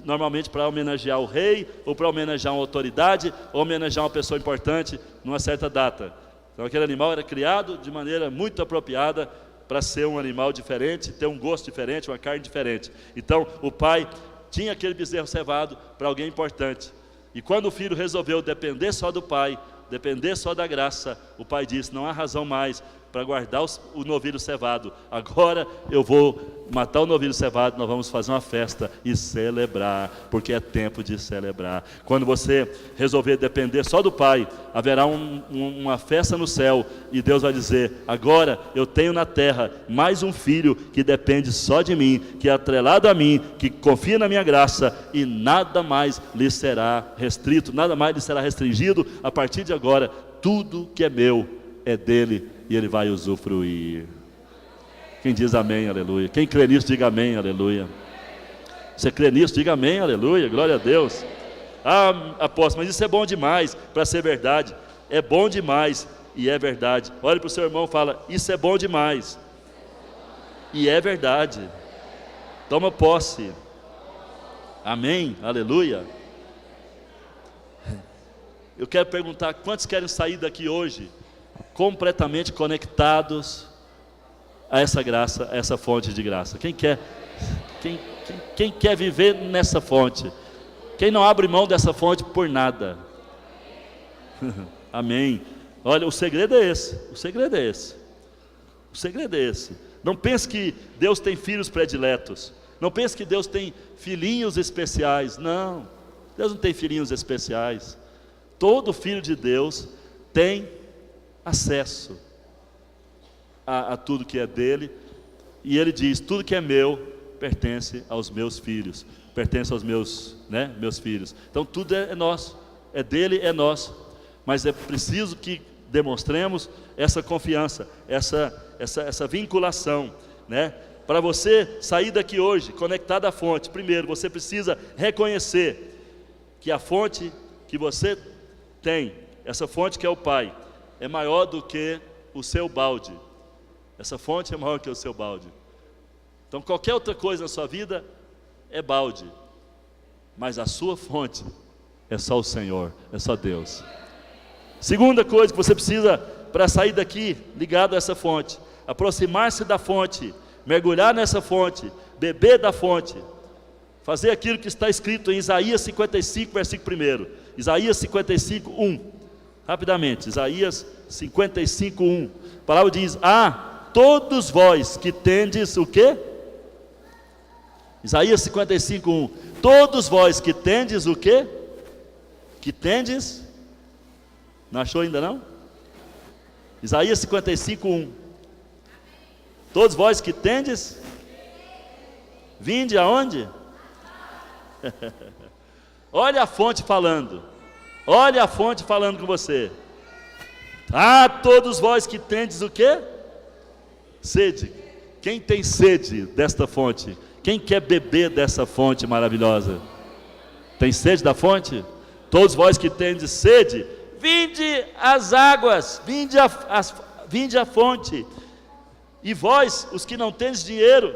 normalmente para homenagear o rei, ou para homenagear uma autoridade, ou homenagear uma pessoa importante numa certa data. Então aquele animal era criado de maneira muito apropriada para ser um animal diferente, ter um gosto diferente, uma carne diferente. Então o pai tinha aquele bezerro cevado para alguém importante. E quando o filho resolveu depender só do pai, depender só da graça, o pai disse: não há razão mais para guardar o novilho cevado. Agora eu vou matar o novilho cevado, nós vamos fazer uma festa e celebrar, porque é tempo de celebrar. Quando você resolver depender só do pai, haverá uma festa no céu, e Deus vai dizer: agora eu tenho na terra mais um filho que depende só de mim, que é atrelado a mim, que confia na minha graça, e nada mais lhe será restrito, nada mais lhe será restringido. A partir de agora, tudo que é meu é dele, e ele vai usufruir. Quem diz amém, aleluia? Quem crê nisso, diga amém, aleluia. Você crê nisso, diga amém, aleluia, glória a Deus. Ah, apóstolo, mas isso é bom demais para ser verdade. É bom demais e é verdade. Olhe para o seu irmão e fala: isso é bom demais e é verdade. Toma posse. Amém, aleluia. Eu quero perguntar: quantos querem sair daqui hoje completamente conectados a essa graça, a essa fonte de graça? Quem quer? Quem quer viver nessa fonte? Quem não abre mão dessa fonte por nada? Amém. Olha, o segredo é esse. O segredo é esse. O segredo é esse. Não pense que Deus tem filhos prediletos. Não pense que Deus tem filhinhos especiais. Não. Deus não tem filhinhos especiais. Todo filho de Deus tem acesso a tudo que é dele, e ele diz: tudo que é meu pertence aos meus filhos, pertence aos meus filhos. Então tudo é nosso, é dele, é nosso, mas é preciso que demonstremos essa confiança, essa vinculação, né? Para você sair daqui hoje conectado à fonte, primeiro você precisa reconhecer que a fonte que você tem, essa fonte que é o Pai, é maior do que o seu balde. Essa fonte é maior que o seu balde. Então qualquer outra coisa na sua vida é balde, mas a sua fonte é só o Senhor, é só Deus. Segunda coisa que você precisa para sair daqui ligado a essa fonte: aproximar-se da fonte, mergulhar nessa fonte, beber da fonte, fazer aquilo que está escrito em Isaías 55, versículo 1. Isaías 55, 1. Rapidamente, Isaías 55, 1. A palavra diz: todos vós que tendes o quê? Isaías 55, 1. Todos vós que tendes o quê? Que tendes? Não achou ainda não? Isaías 55, 1. Todos vós que tendes? Vinde aonde? Olha a fonte falando. Olha a fonte falando com você. Todos vós que tendes o quê? Sede. Quem tem sede desta fonte? Quem quer beber dessa fonte maravilhosa? Tem sede da fonte? Todos vós que tendes sede, vinde às águas, vinde à fonte. E vós, os que não tendes dinheiro,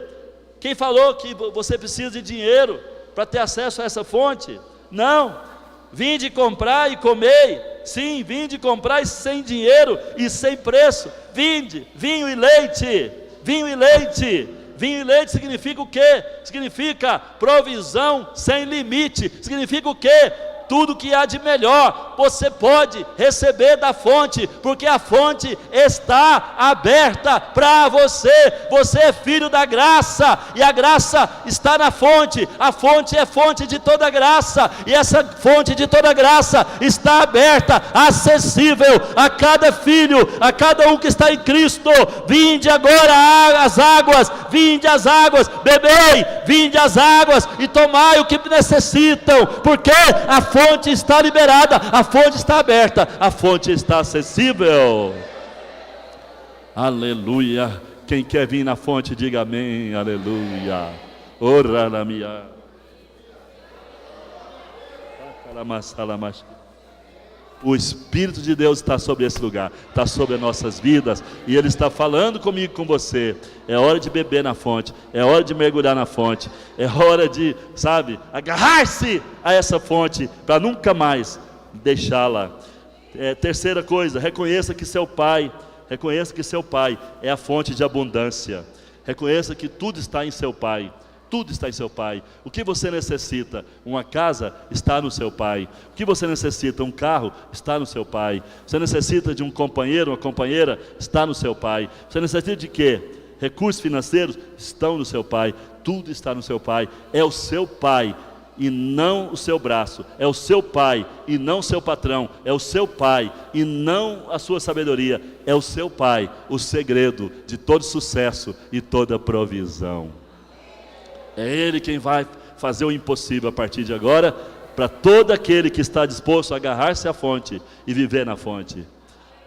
quem falou que você precisa de dinheiro para ter acesso a essa fonte? Não. Vinde comprar e comei. Sim, vinde comprar sem dinheiro e sem preço. Vinde, vinho e leite. Vinho e leite. Vinho e leite significa o quê? Significa provisão sem limite. Significa o quê? Tudo que há de melhor você pode receber da fonte, porque a fonte está aberta para você. Você é filho da graça, e a graça está na fonte. A fonte é fonte de toda graça, e essa fonte de toda graça está aberta, acessível a cada filho, a cada um que está em Cristo. Vinde agora às águas, vinde às águas, bebei, vinde às águas e tomai o que necessitam, porque a fonte está liberada, a fonte está aberta, a fonte está acessível. Aleluia. Quem quer vir na fonte, diga amém, aleluia. Ora na minha. O Espírito de Deus está sobre esse lugar, está sobre as nossas vidas, e Ele está falando comigo, com você. É hora de beber na fonte, é hora de mergulhar na fonte, é hora de, agarrar-se a essa fonte, para nunca mais deixá-la. Terceira coisa, reconheça que seu Pai é a fonte de abundância. Reconheça que tudo está em seu Pai. Tudo está em seu Pai. O que você necessita? Uma casa está no seu Pai. O que você necessita? Um carro está no seu Pai. Você necessita de um companheiro, uma companheira, está no seu Pai. Você necessita de quê? Recursos financeiros estão no seu Pai. Tudo está no seu Pai. É o seu Pai e não o seu braço. É o seu Pai e não o seu patrão. É o seu Pai e não a sua sabedoria. É o seu Pai, o segredo de todo sucesso e toda provisão. É Ele quem vai fazer o impossível a partir de agora, para todo aquele que está disposto a agarrar-se à fonte e viver na fonte.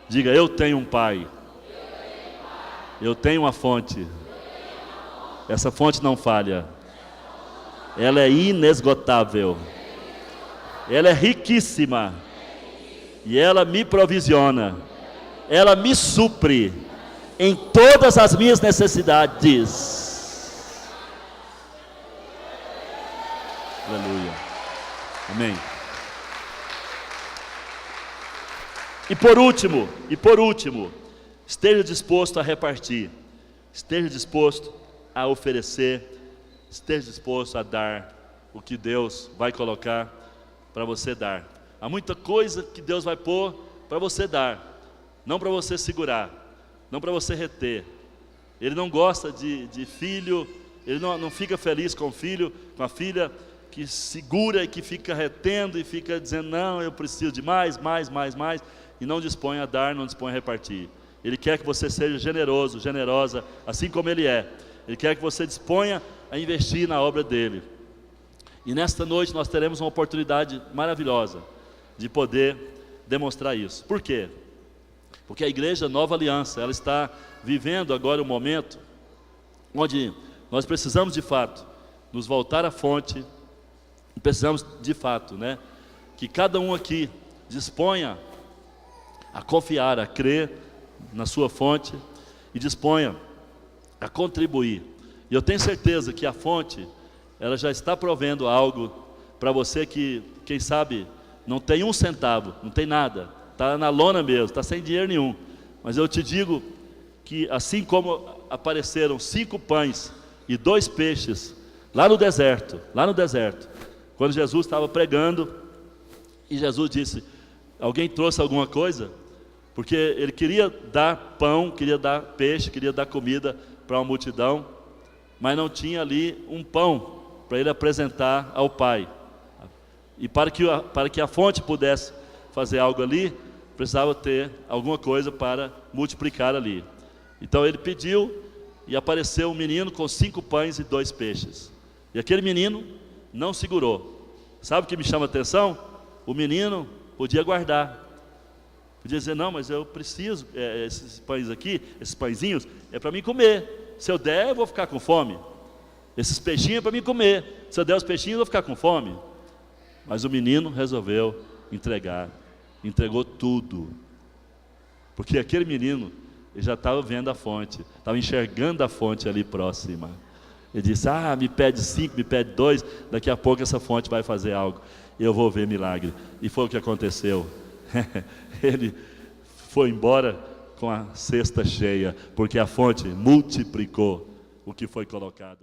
Diga: eu tenho um Pai. Eu tenho uma fonte. Essa fonte não falha. Ela é inesgotável. Ela é riquíssima. E ela me provisiona. Ela me supre em todas as minhas necessidades. Aleluia. Amém. E por último, esteja disposto a repartir, esteja disposto a oferecer, esteja disposto a dar o que Deus vai colocar para você dar. Há muita coisa que Deus vai pôr para você dar, não para você segurar, não para você reter. Ele não gosta de filho, ele não fica feliz com o filho, com a filha que segura e que fica retendo e fica dizendo: não, eu preciso de mais, e não dispõe a dar, não dispõe a repartir. Ele quer que você seja generoso, generosa, assim como Ele é. Ele quer que você disponha a investir na obra dEle. E nesta noite nós teremos uma oportunidade maravilhosa de poder demonstrar isso. Por quê? Porque a Igreja Nova Aliança, ela está vivendo agora um momento onde nós precisamos de fato nos voltar à fonte. Precisamos de fato, que cada um aqui disponha a confiar, a crer na sua fonte e disponha a contribuir. E eu tenho certeza que a fonte, ela já está provendo algo para você que, quem sabe, não tem um centavo, não tem nada, está na lona mesmo, está sem dinheiro nenhum. Mas eu te digo que assim como apareceram 5 pães e 2 peixes lá no deserto, quando Jesus estava pregando, e Jesus disse: alguém trouxe alguma coisa? Porque ele queria dar pão, queria dar peixe, queria dar comida para uma multidão, mas não tinha ali um pão para ele apresentar ao Pai. E para que a fonte pudesse fazer algo ali, precisava ter alguma coisa para multiplicar ali. Então ele pediu, e apareceu um menino com 5 pães e 2 peixes. E aquele menino não segurou. Sabe o que me chama a atenção? O menino podia guardar. Podia dizer: não, mas eu preciso, esses pães aqui, esses pãezinhos, é para mim comer. Se eu der, eu vou ficar com fome. Esses peixinhos é para mim comer. Se eu der os peixinhos, eu vou ficar com fome. Mas o menino resolveu entregar. Entregou tudo. Porque aquele menino, ele já estava vendo a fonte, estava enxergando a fonte ali próxima. Ele disse: me pede 5, me pede 2, daqui a pouco essa fonte vai fazer algo, e eu vou ver milagre. E foi o que aconteceu. Ele foi embora com a cesta cheia, porque a fonte multiplicou o que foi colocado.